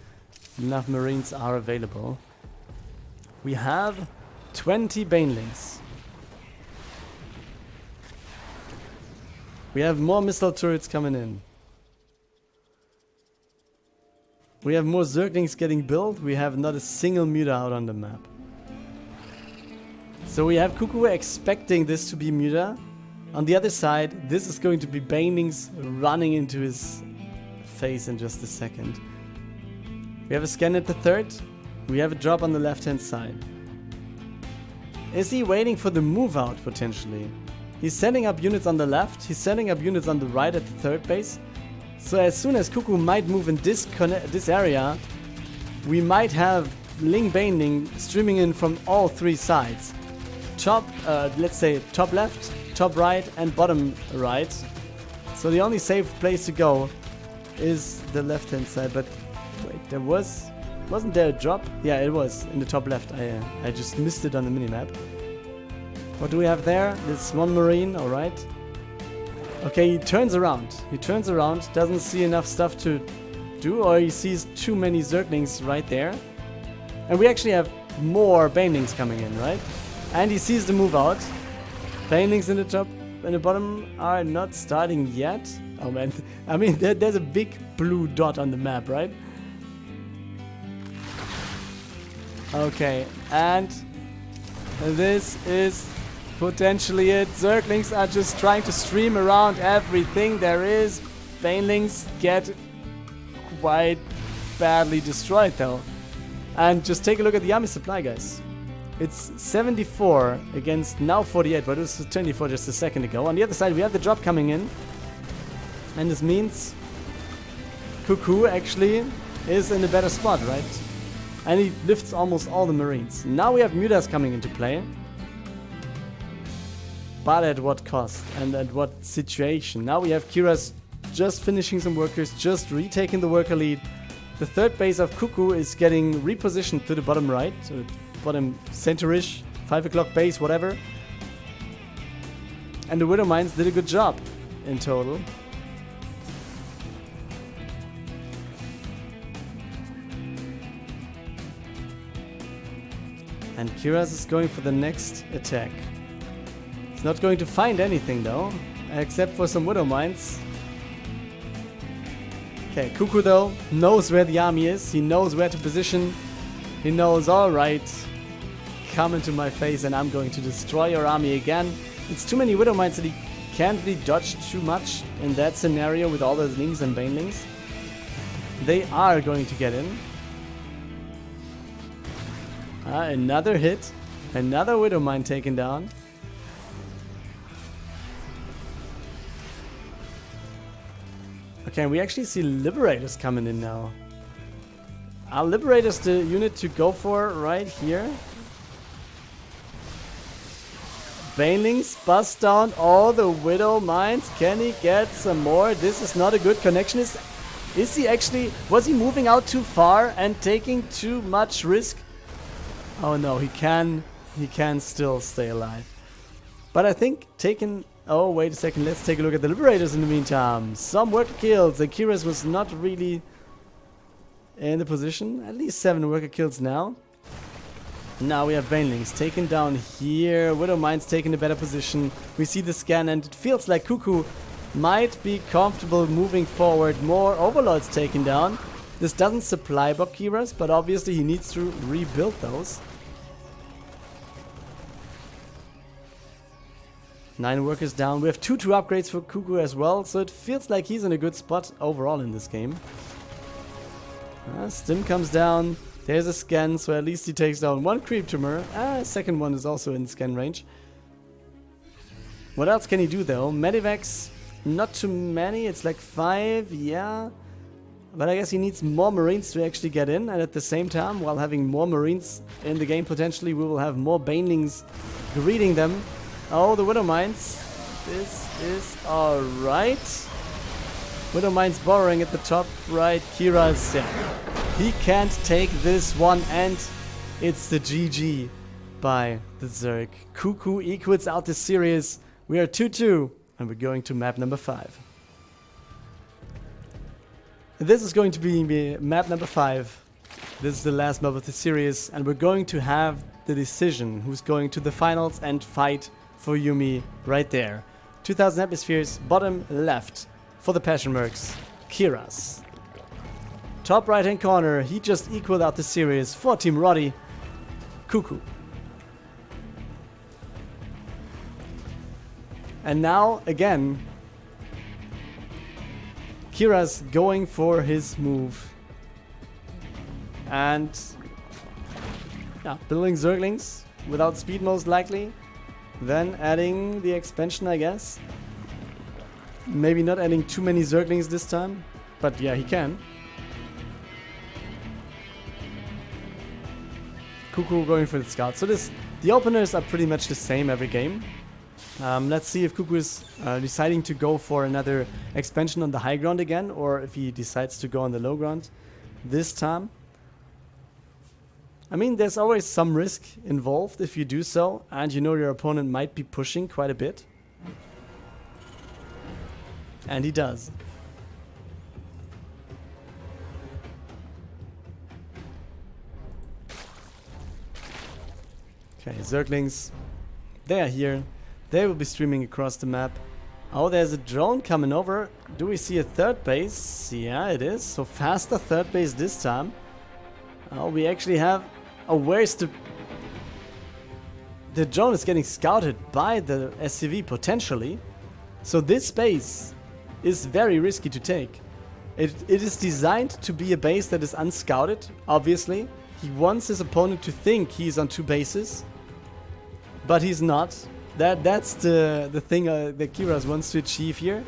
enough Marines are available. We have 20 Banelings. We have more missile turrets coming in. We have more Zerglings getting built. We have not a single Muta out on the map. So we have CuKu expecting this to be Muta. On the other side, this is going to be Banelings running into his face in just a second. We have a scan at the third. We have a drop on the left-hand side. Is he waiting for the move out potentially? He's setting up units on the left. He's setting up units on the right at the third base. So as soon as CuKu might move in this area, we might have Ling Baneling streaming in from all three sides. Let's say top left, top right, and bottom right. So the only safe place to go is the left-hand side. But wait, wasn't there a drop? Yeah, it was in the top left. I just missed it on the minimap. What do we have there? This one Marine, alright. Okay, he turns around. Doesn't see enough stuff to do, or he sees too many Zerglings right there. And we actually have more Banelings coming in, right? And he sees the move out. Banelings in the top and the bottom are not starting yet. Oh man, I mean, there's a big blue dot on the map, right? Okay, and this is potentially it. Zerglings are just trying to stream around everything there is. Banelings get quite badly destroyed though. And just take a look at the army supply, guys. It's 74 against now 48, but it was 24 just a second ago. On the other side, we have the drop coming in. And this means CuKu actually is in a better spot, right? And he lifts almost all the Marines. Now we have Mutas coming into play. But at what cost and at what situation? Now we have Keiras just finishing some workers, just retaking the worker lead. The third base of CuKu is getting repositioned to the bottom right, so bottom center-ish, 5 o'clock base, whatever. And the Widow Mines did a good job in total. And Keiras is going for the next attack. He's not going to find anything though, except for some Widow Mines. Okay, CuKu though knows where the army is. He knows where to position. He knows, alright, come into my face and I'm going to destroy your army again. It's too many Widow Mines that he can't really dodge too much in that scenario with all those Lings and Banelings. They are going to get in. Another hit. Another Widow Mine taken down. Okay, we actually see Liberators coming in now. Are Liberators the unit to go for right here? Banelings bust down all the Widow Mines. Can he get some more? This is not a good connection. Is he actually... Was he moving out too far and taking too much risk? Oh no, he can still stay alive. But I think taking... Oh, wait a second. Let's take a look at the Liberators in the meantime. Some worker kills. The Keiras was not really in the position. At least 7 worker kills now. Now we have Banelings taken down here. Widow Mines taking a better position. We see the scan and it feels like CuKu might be comfortable moving forward. More Overlords taken down. This doesn't supply block Keiras, but obviously he needs to rebuild those. 9 workers down. We have 2 upgrades for CuKu as well, so it feels like he's in a good spot overall in this game. Stim comes down. There's a scan, so at least he takes down 1 creep tumor. Second one is also in scan range. What else can he do though? Medivacs, not too many. It's like 5, yeah. But I guess he needs more Marines to actually get in, and at the same time, while having more Marines in the game, potentially we will have more Banelings greeting them. Oh, the Widow Mines. This is alright. Widowmine's borrowing at the top right. Keiras, yeah. He can't take this one, and it's the GG by the Zerg. CuKu equals out the series. We are 2-2, and we're going to map number 5. This is going to be map number 5. This is the last map of the series, and we're going to have the decision who's going to the finals and fight for Yuumi right there. 2000 atmospheres, bottom left for the Passion Mercs, Keiras. Top right hand corner, he just equaled out the series for Team Rotti CuKu. And now again, Keiras going for his move. And yeah, building Zerglings without speed most likely. Then adding the expansion, I guess. Maybe not adding too many Zerglings this time, but yeah, he can. CuKu going for the scout. So the openers are pretty much the same every game. Let's see if CuKu is deciding to go for another expansion on the high ground again, or if he decides to go on the low ground this time. I mean, there's always some risk involved if you do so, and you know your opponent might be pushing quite a bit. And he does. Okay, Zerglings, they are here. They will be streaming across the map. Oh, there's a drone coming over. Do we see a third base? Yeah, it is. So faster third base this time. Oh, we actually have... Oh, where's the... The drone is getting scouted by the SCV potentially. So this base is very risky to take. It is designed to be a base that is unscouted, obviously. He wants his opponent to think he's on 2 bases. But he's not. That's the thing that Keiras wants to achieve here.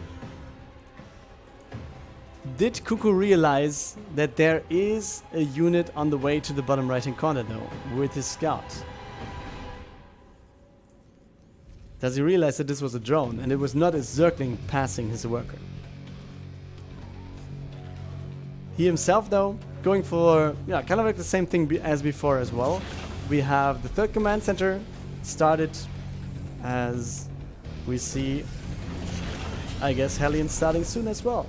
Did CuKu realize that there is a unit on the way to the bottom right hand corner though, with his scout? Does he realize that this was a drone and it was not a Zergling passing his worker? He himself though, going for, yeah, kind of like the same thing as before as well. We have the third command center started, as we see, I guess, Hellion starting soon as well.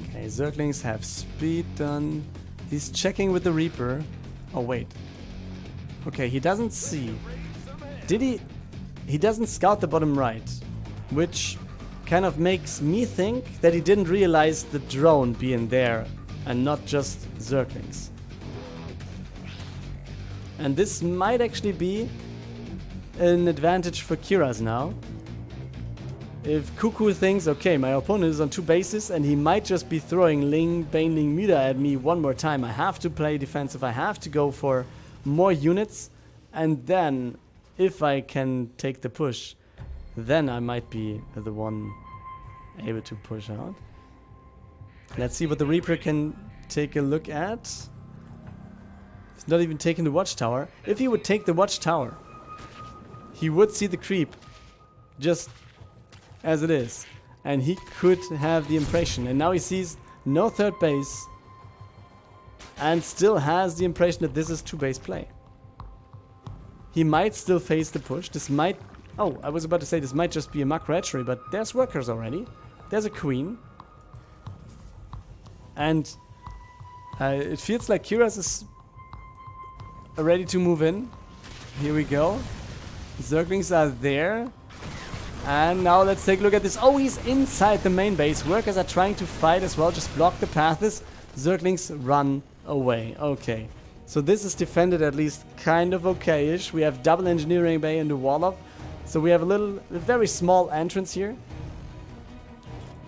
Okay, Zerglings have speed done. He's checking with the Reaper. Oh wait. Okay, he doesn't see. Did he? He doesn't scout the bottom right, which kind of makes me think that he didn't realize the drone being there and not just Zerglings. And this might actually be an advantage for Keiras now. If CuKu thinks, okay, my opponent is on 2 bases and he might just be throwing Baneling Mida at me one more time, I have to play defensive, I have to go for more units, and then if I can take the push, then I might be the one able to push out. Let's see what the Reaper can take a look at. He's not even taking the watchtower. If he would take the watchtower, he would see the creep just as it is. And he could have the impression. And now he sees no third base and still has the impression that this is 2-base play. He might still face the push. This might... Oh, I was about to say this might just be a muck ratchery, but there's workers already. There's a queen. And it feels like Keiras is ready to move in. Here we go. Zerglings are there. And now let's take a look at this. Oh, he's inside the main base. Workers are trying to fight as well. Just block the paths. Zerglings run away. Okay. So this is defended at least kind of okay-ish. We have double engineering bay into wall up. So we have a very small entrance here.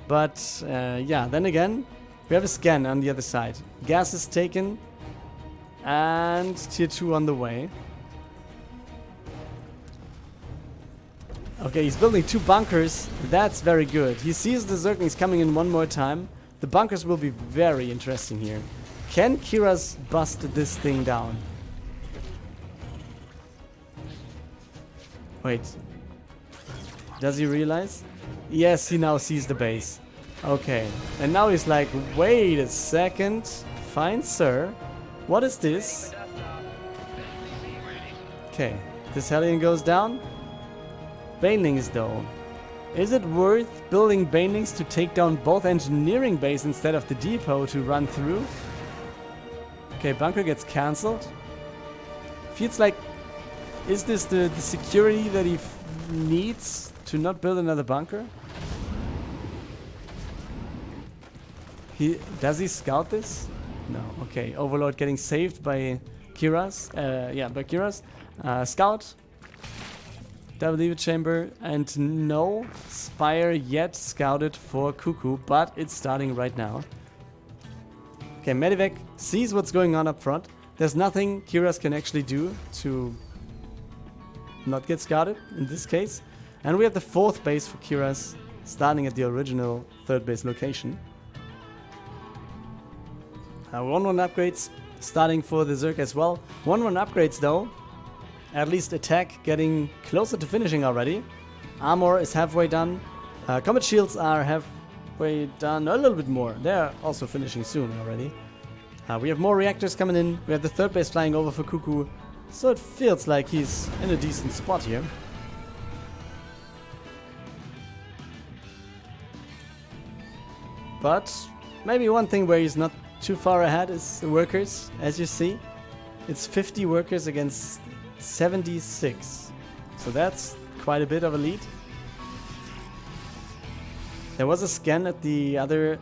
But yeah, then again, we have a scan on the other side. Gas is taken. And tier 2 on the way. Okay, he's building 2 bunkers. That's very good. He sees the Zerglings coming in one more time. The bunkers will be very interesting here. Can Keiras bust this thing down? Wait. Does he realize? Yes, he now sees the base. Okay. And now he's like, wait a second. Fine, sir. What is this? Okay. This Hellion goes down. Banelings though. Is it worth building Banelings to take down both engineering base instead of the depot to run through? Okay, bunker gets cancelled. Feels like... Is this the security that he needs to not build another bunker? Does he scout this? No. Okay, Overlord getting saved by Keiras. By Keiras. Scout. Double Lever Chamber. And no Spire yet scouted for CuKu, but it's starting right now. Okay, Medivac sees what's going on up front. There's nothing Keiras can actually do to not get scouted in this case. And we have the 4th base for Keiras starting at the original 3rd base location. 1-1 upgrades starting for the Zerg as well. 1-1 upgrades though. At least attack getting closer to finishing already. Armor is halfway done. Combat shields are halfway done. A little bit more. They're also finishing soon already. We have more reactors coming in. We have the 3rd base flying over for CuKu. So it feels like he's in a decent spot here. But maybe one thing where he's not too far ahead is the workers. As you see, it's 50 workers against 76. So that's quite a bit of a lead. There was a scan at the other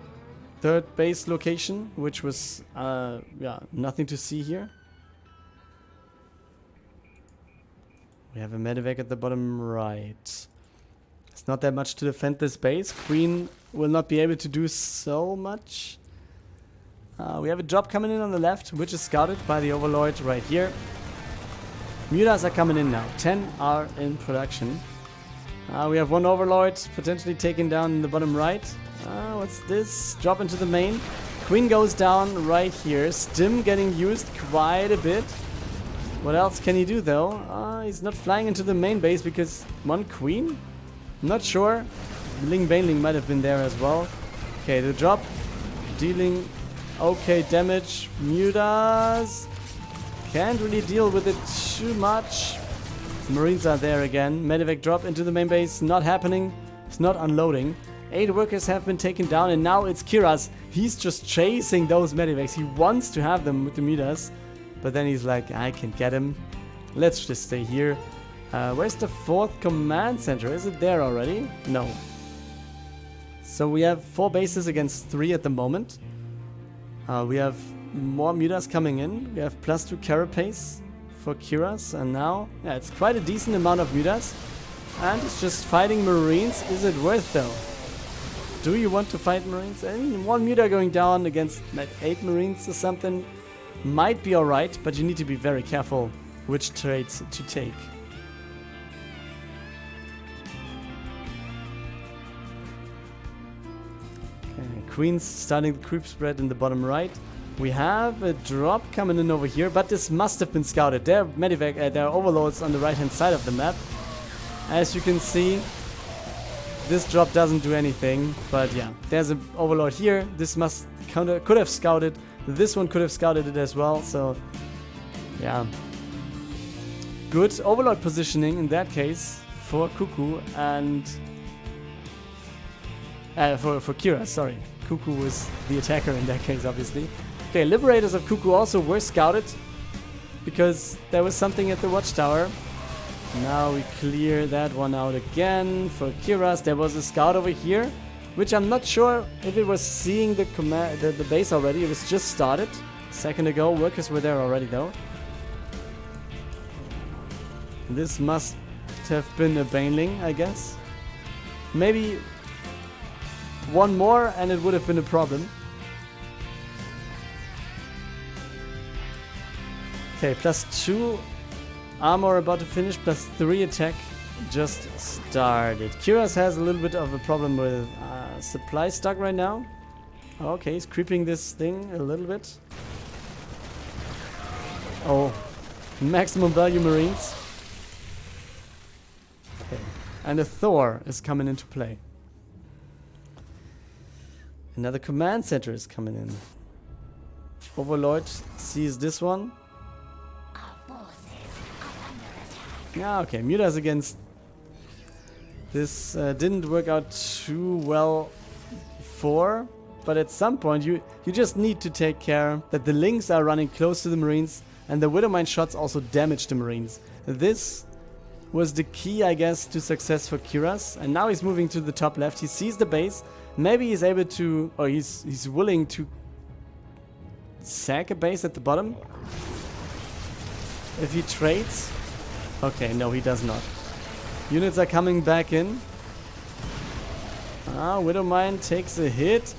3rd base location, which was nothing to see here. We have a medevac at the bottom right. It's not that much to defend this base. Queen will not be able to do so much. We have a drop coming in on the left, which is scouted by the Overlord right here. Mutas are coming in now. 10 are in production. We have one Overlord potentially taken down in the bottom right. What's this? Drop into the main. Queen goes down right here. Stim getting used quite a bit. What else can he do though? He's not flying into the main base because one Queen? I'm not sure. Ling Baneling might have been there as well. Okay, the drop. Dealing okay damage. Mutas can't really deal with it too much. Marines are there again. Medevac drop into the main base. Not happening. It's not unloading. 8 workers have been taken down and now it's Keiras. He's just chasing those medevacs. He wants to have them with the Mutas. But then he's like, I can get him. Let's just stay here. Where's the 4th command center? Is it there already? No. So we have 4 bases against 3 at the moment. We have more Mutas coming in. We have +2 carapace for Keiras. And now, yeah, it's quite a decent amount of Mutas. And it's just fighting Marines. Is it worth though? Do you want to fight Marines? I mean, 1 Muta going down against like 8 Marines or something might be alright, but you need to be very careful which trades to take. Okay, Queen's starting the creep spread in the bottom right. We have a drop coming in over here, but this must have been scouted. There are medevac, there are overlords on the right hand side of the map. As you can see, this drop doesn't do anything, but yeah, there's an overlord here. This could have scouted. This one could have scouted it as well, so yeah. Good overlord positioning in that case for CuKu and for Keiras, sorry. CuKu was the attacker in that case, obviously. Okay, Liberators of CuKu also were scouted because there was something at the watchtower. Now we clear that one out again for Keiras. There was a scout over here, which I'm not sure if it was seeing the base already. It was just started a second ago. Workers were there already though. This must have been a Baneling, I guess. Maybe one more and it would have been a problem. Okay, +2 armor about to finish, +3 attack just started. Keiras has a little bit of a problem with supply stock right now. Okay, he's creeping this thing a little bit. Oh, maximum value Marines. Okay, and a Thor is coming into play. Another command center is coming in. Overlord sees this one. Yeah, okay, Mutas against... This didn't work out too well before, but at some point you just need to take care that the Lings are running close to the Marines and the Widowmine shots also damage the Marines. This was the key, I guess, to success for Keiras, and now he's moving to the top left. He sees the base. Maybe he's able to, or he's willing to sack a base at the bottom if he trades. Okay, no, he does not. Units are coming back in. Widowmine takes a hit.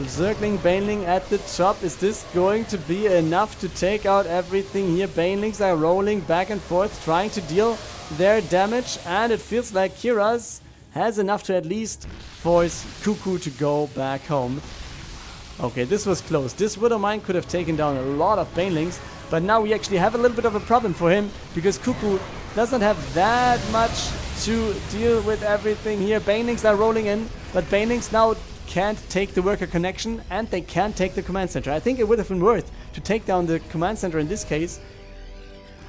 Circling Baneling at the top. Is this going to be enough to take out everything here? Banelings are rolling back and forth, trying to deal their damage, and it feels like Keiras has enough to at least force CuKu to go back home. Okay, this was close. This Widowmine could have taken down a lot of Banelings, but now we actually have a little bit of a problem for him because CuKu doesn't have that much to deal with everything here. Banelings are rolling in, but Banelings now can't take the worker connection and they can't take the command center. I think it would have been worth to take down the command center in this case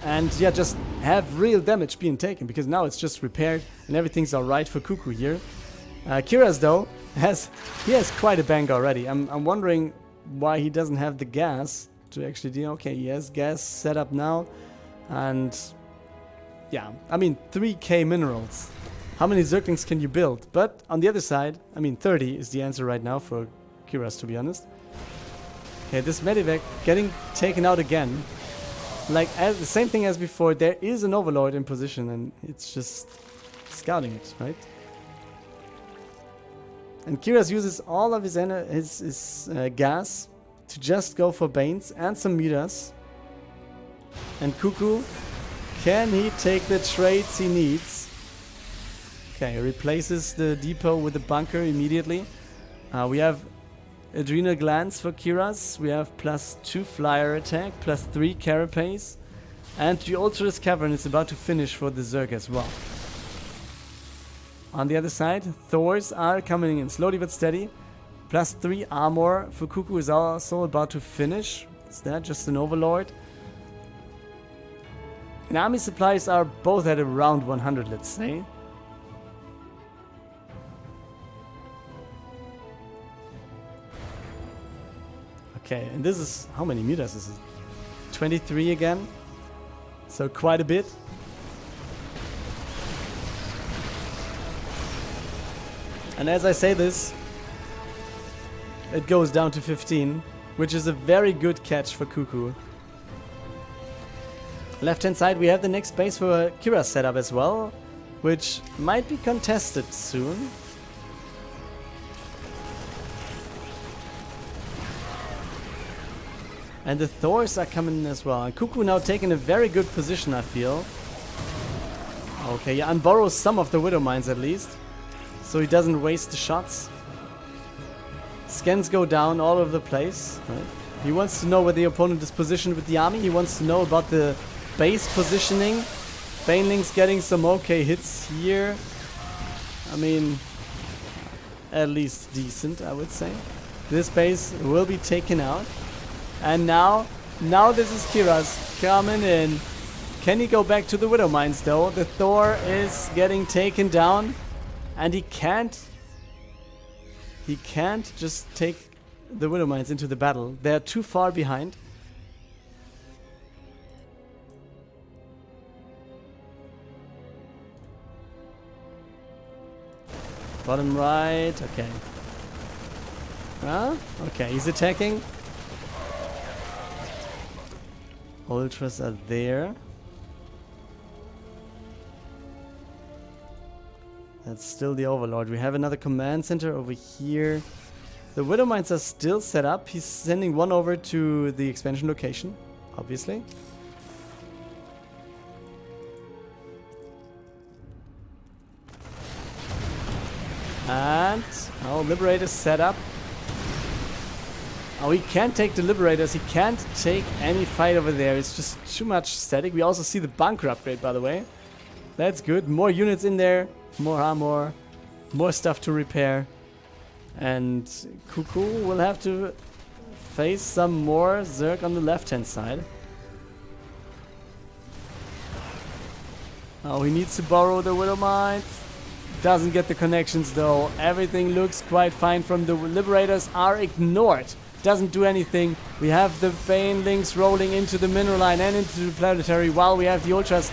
and yeah, just have real damage being taken, because now it's just repaired and everything's alright for CuKu here. Keiras though has quite a bank already. I'm wondering why he doesn't have the gas to actually deal. Okay, he has gas set up now, and yeah, I mean 3k minerals. How many Zerglings can you build? But on the other side, I mean 30 is the answer right now for Keiras, to be honest. Okay, this Medivac getting taken out again. Like as the same thing as before, there is an Overlord in position and it's just scouting it, right? And Keiras uses all of his gas to just go for Banes and some Midas. And CuKu, can he take the trades he needs? Okay, replaces the depot with the bunker immediately. We have Adrenal Glands for Keiras. We have +2 flyer attack, +3 carapace. And the Ultra's Cavern is about to finish for the Zerg as well. On the other side, Thors are coming in slowly but steady. +3 armor for CuKu is also about to finish. Is that just an Overlord? And army supplies are both at around 100, let's say. Okay, and this is... how many meters is it? 23 again. So quite a bit. And as I say this, it goes down to 15, which is a very good catch for CuKu. Left hand side we have the next base for Keiras setup as well, which might be contested soon. And the Thors are coming in as well. And CuKu now taking a very good position, I feel. Okay, yeah, and borrows some of the Widowmines at least, so he doesn't waste the shots. Scans go down all over the place. Right? He wants to know where the opponent is positioned with the army. He wants to know about the base positioning. Baneling's getting some okay hits here. I mean, at least decent, I would say. This base will be taken out. And now this is Keiras coming in. Can he go back to the Widowmines though? The Thor is getting taken down. And he can't just take the Widowmines into the battle. They're too far behind. Bottom right, okay. Okay, he's attacking. Ultras are there. That's still the Overlord. We have another command center over here. The Widowmines are still set up. He's sending one over to the expansion location, obviously. And our Liberator set up. Oh, he can't take the Liberators. He can't take any fight over there. It's just too much static. We also see the bunker upgrade, by the way. That's good. More units in there. More armor. More stuff to repair. And CuKu will have to face some more Zerg on the left-hand side. Oh, he needs to borrow the Widow Mines. Doesn't get the connections though. Everything looks quite fine from the Liberators are ignored. Doesn't do anything. We have the Banelings rolling into the mineral line and into the planetary while we have the Ultras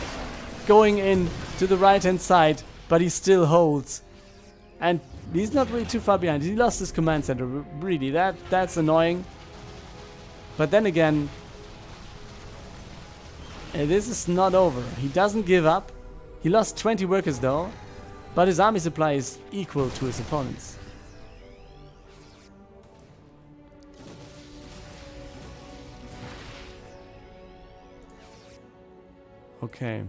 going in to the right-hand side. But he still holds. And he's not really too far behind. He lost his command center. Really, that's annoying. But then again, this is not over. He doesn't give up. He lost 20 workers though. But his army supply is equal to his opponent's. Okay.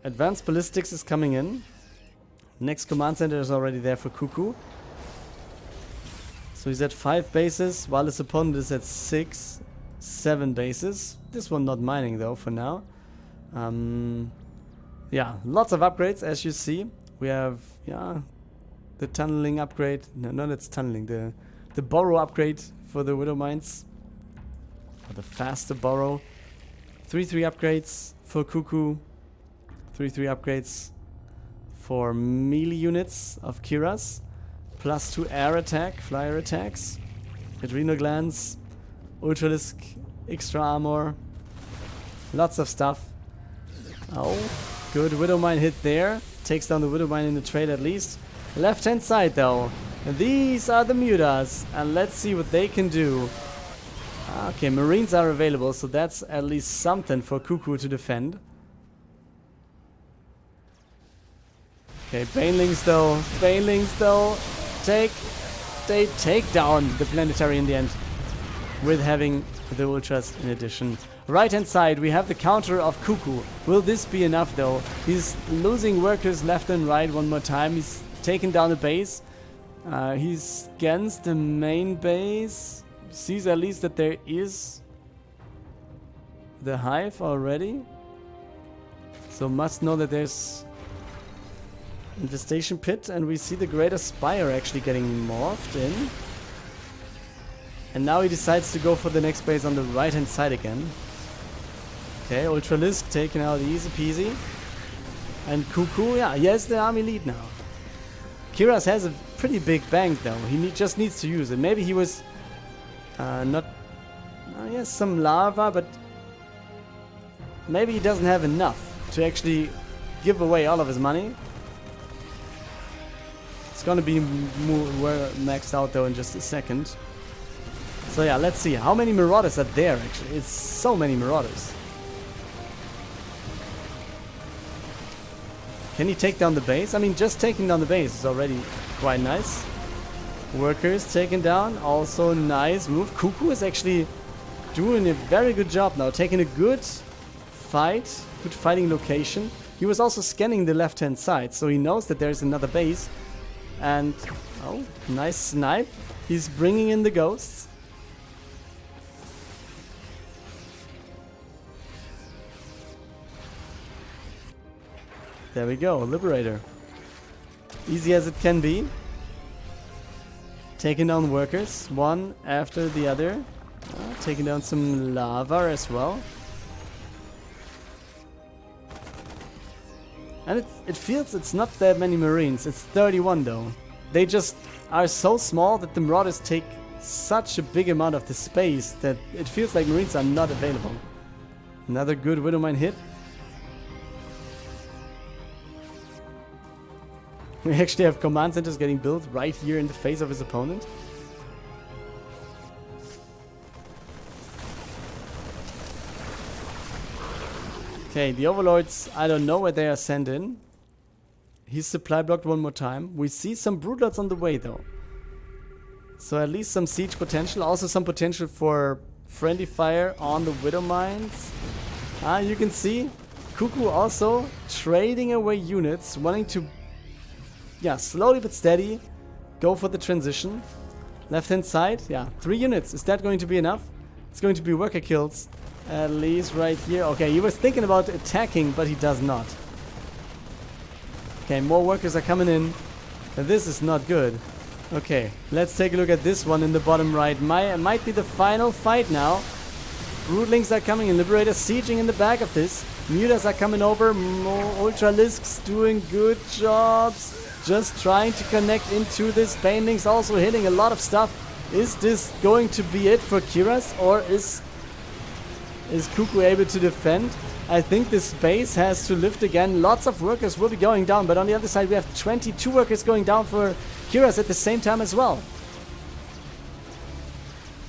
Advanced ballistics is coming in. Next command center is already there for CuKu. So he's at 5 bases, while his opponent is at 6, 7 bases. This one not mining though for now. Yeah, lots of upgrades as you see. We have, yeah, the tunneling upgrade. No, that's tunneling. The borrow upgrade for the Widow Mines. Or the faster borrow. 3-3 upgrades for CuKu. 3-3 upgrades for melee units of Keiras. +2 air attack, flyer attacks. Adrenal glands. Ultralisk, extra armor. Lots of stuff. Oh, good Widow Mine hit there. Takes down the Widow Mine in the trade at least. Left hand side though. These are the Mutas. And let's see what they can do. Okay, Marines are available, so that's at least something for CuKu to defend. Okay, Banelings though. They take down the planetary in the end. With having the Ultras in addition. Right hand side, we have the counter of CuKu. Will this be enough though? He's losing workers left and right one more time. He's taken down the base. He scans the main base. Sees at least that there is the hive already. So must know that there's infestation pit, and we see the greater spire actually getting morphed in. And now he decides to go for the next base on the right hand side again. Okay, Ultralisk taken out easy peasy. And CuKu, yeah, he has the army lead now. Keiras has a pretty big bank though. He just needs to use it. Maybe he was not... yes, some lava, but maybe he doesn't have enough to actually give away all of his money. It's gonna be maxed out though in just a second. So yeah, let's see. How many Marauders are there actually? It's so many Marauders. Can he take down the base? I mean, just taking down the base is already quite nice. Workers taken down, also nice move. CuKu is actually doing a very good job now, taking a good fight, good fighting location. He was also scanning the left hand side, so he knows that there's another base. And, oh, nice snipe. He's bringing in the ghosts. There we go, Liberator. Easy as it can be. Taking down workers, one after the other. Taking down some lava as well. And it feels it's not that many Marines. It's 31 though. They just are so small that the Marauders take such a big amount of the space that it feels like Marines are not available. Another good Widow Mine hit. We actually have command centers getting built right here in the face of his opponent. Okay, the Overlords, I don't know where they are sent in. He's supply blocked one more time. We see some Broodlords on the way though. So at least some siege potential. Also some potential for friendly fire on the Widow Mines. You can see CuKu also trading away units, wanting to, yeah, slowly but steady go for the transition. Left-hand side, yeah, 3 units. Is that going to be enough? It's going to be worker kills, at least right here. Okay, he was thinking about attacking, but he does not. Okay, more workers are coming in. This is not good. Okay, let's take a look at this one in the bottom right. Might be the final fight now. Broodlings are coming in. Liberators sieging in the back of this. Mutas are coming over. More Ultralisks doing good jobs. Just trying to connect into this. Banelings also hitting a lot of stuff. Is this going to be it for Keiras, or is CuKu able to defend? I think this base has to lift again. Lots of workers will be going down, but on the other side we have 22 workers going down for Keiras at the same time as well.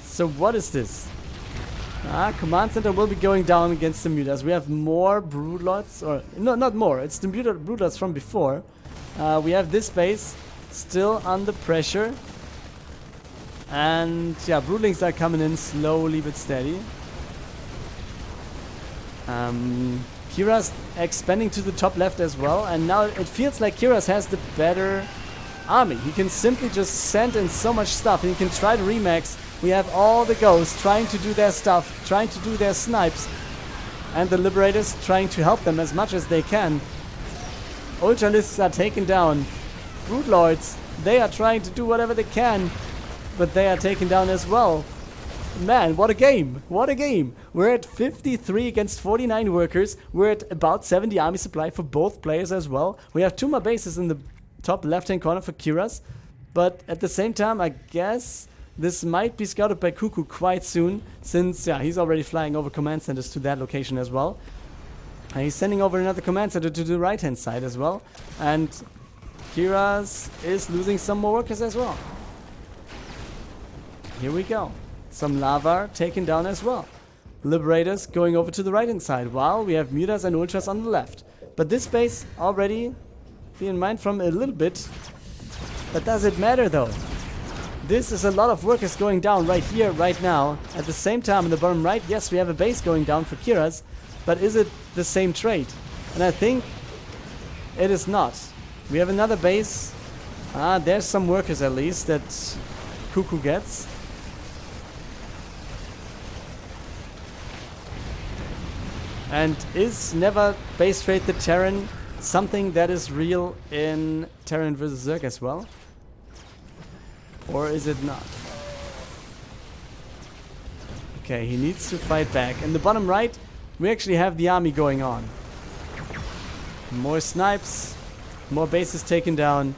So what is this? Command center will be going down against the Mutas. We have more Broodlords, or no, not more. It's the Broodlords from before. We have this base still under pressure. And yeah, Broodlings are coming in slowly but steady. Keiras expanding to the top left as well, and now it feels like Keiras has the better army. He can simply just send in so much stuff, and he can try to remax. We have all the ghosts trying to do their stuff, trying to do their snipes, and the Liberators trying to help them as much as they can. Ultralisks are taken down. Broodlords, they are trying to do whatever they can, but they are taken down as well. Man, what a game! What a game! We're at 53 against 49 workers. We're at about 70 army supply for both players as well. We have 2 more bases in the top left-hand corner for Keiras. But at the same time, I guess this might be scouted by CuKu quite soon, since yeah, he's already flying over command centers to that location as well. And he's sending over another command center to the right-hand side as well. And Keiras is losing some more workers as well. Here we go. Some lava taken down as well. Liberators going over to the right hand side, while we have Mutas and Ultras on the left. But this base already being mined from a little bit. But does it matter though? This is a lot of workers going down right here, right now. At the same time in the bottom right, yes, we have a base going down for Keiras. But is it the same trade? And I think it is not. We have another base. There's some workers at least that CuKu gets. And is never base trade the Terran something that is real in Terran vs. Zerg as well? Or is it not? Okay, he needs to fight back. In the bottom right, we actually have the army going on. More snipes, more bases taken down.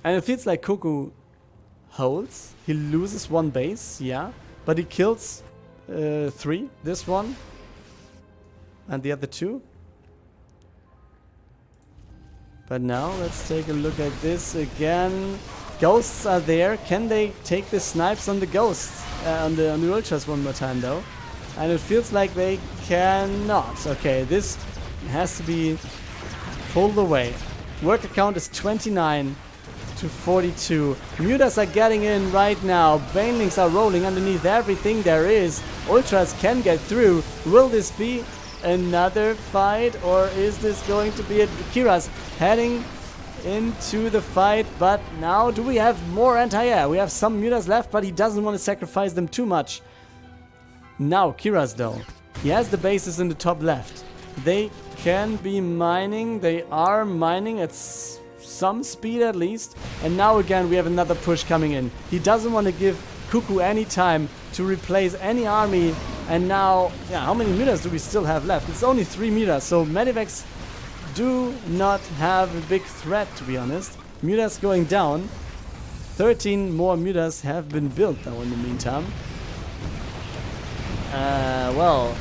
And it feels like CuKu holds. He loses 1 base, yeah, but he kills 3, this one and the other 2. But now let's take a look at this again. Ghosts are there. Can they take the snipes on the ghosts, on the Ultras one more time though? And it feels like they cannot. Okay, this has to be pulled away. Worker count is 29 to 42. Mutas are getting in right now. Banelings are rolling underneath everything there is. Ultras can get through. Will this be another fight, or is this going to be it? Keiras heading into the fight, but now do we have more anti-air? We have some Mutas left, but he doesn't want to sacrifice them too much. Now Keiras though, he has the bases in the top left. They can be mining. They are mining at some speed at least. And now again we have another push coming in. He doesn't want to give CuKu any time to replace any army. And now, yeah, how many Mutas do we still have left? It's only 3 Mutas, so Medivacs do not have a big threat, to be honest. Mutas going down. 13 more Mutas have been built though in the meantime. Well,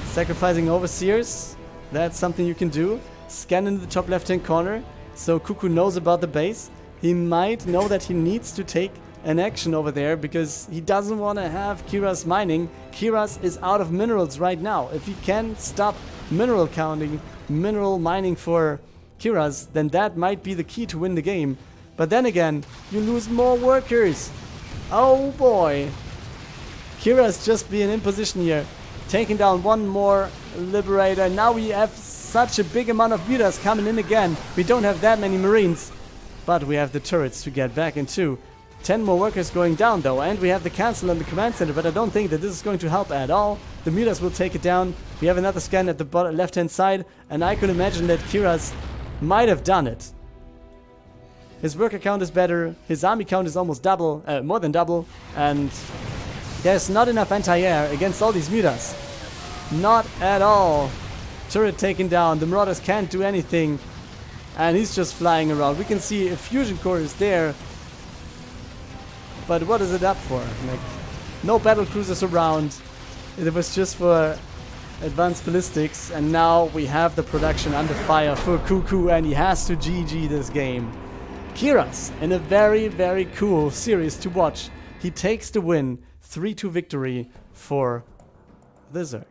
sacrificing Overseers, that's something you can do. Scan in the top left hand corner, so CuKu knows about the base. He might know that he needs to take an action over there because he doesn't want to have Keiras mining. Keiras is out of minerals right now. If he can stop mineral counting, mineral mining for Keiras, then that might be the key to win the game. But then again, you lose more workers. Oh boy. Keiras just being in position here, taking down 1 more Liberator. Now we have such a big amount of Mutas coming in again. We don't have that many Marines, but we have the turrets to get back into. 10 more workers going down though, and we have the cancel on the command center, but I don't think that this is going to help at all. The Midas will take it down. We have another scan at the left hand side, and I could imagine that Keiras might have done it. His worker count is better, his army count is almost double, more than double, and there's not enough anti-air against all these Midas. Not at all. Turret taken down, the Marauders can't do anything, and he's just flying around. We can see a fusion core is there, but what is it up for? Like, no battle cruisers around. It was just for advanced ballistics, and now we have the production under fire for CuKu, and he has to GG this game. Keiras, in a very, very cool series to watch, he takes the win. 3-2 victory for the Zerg.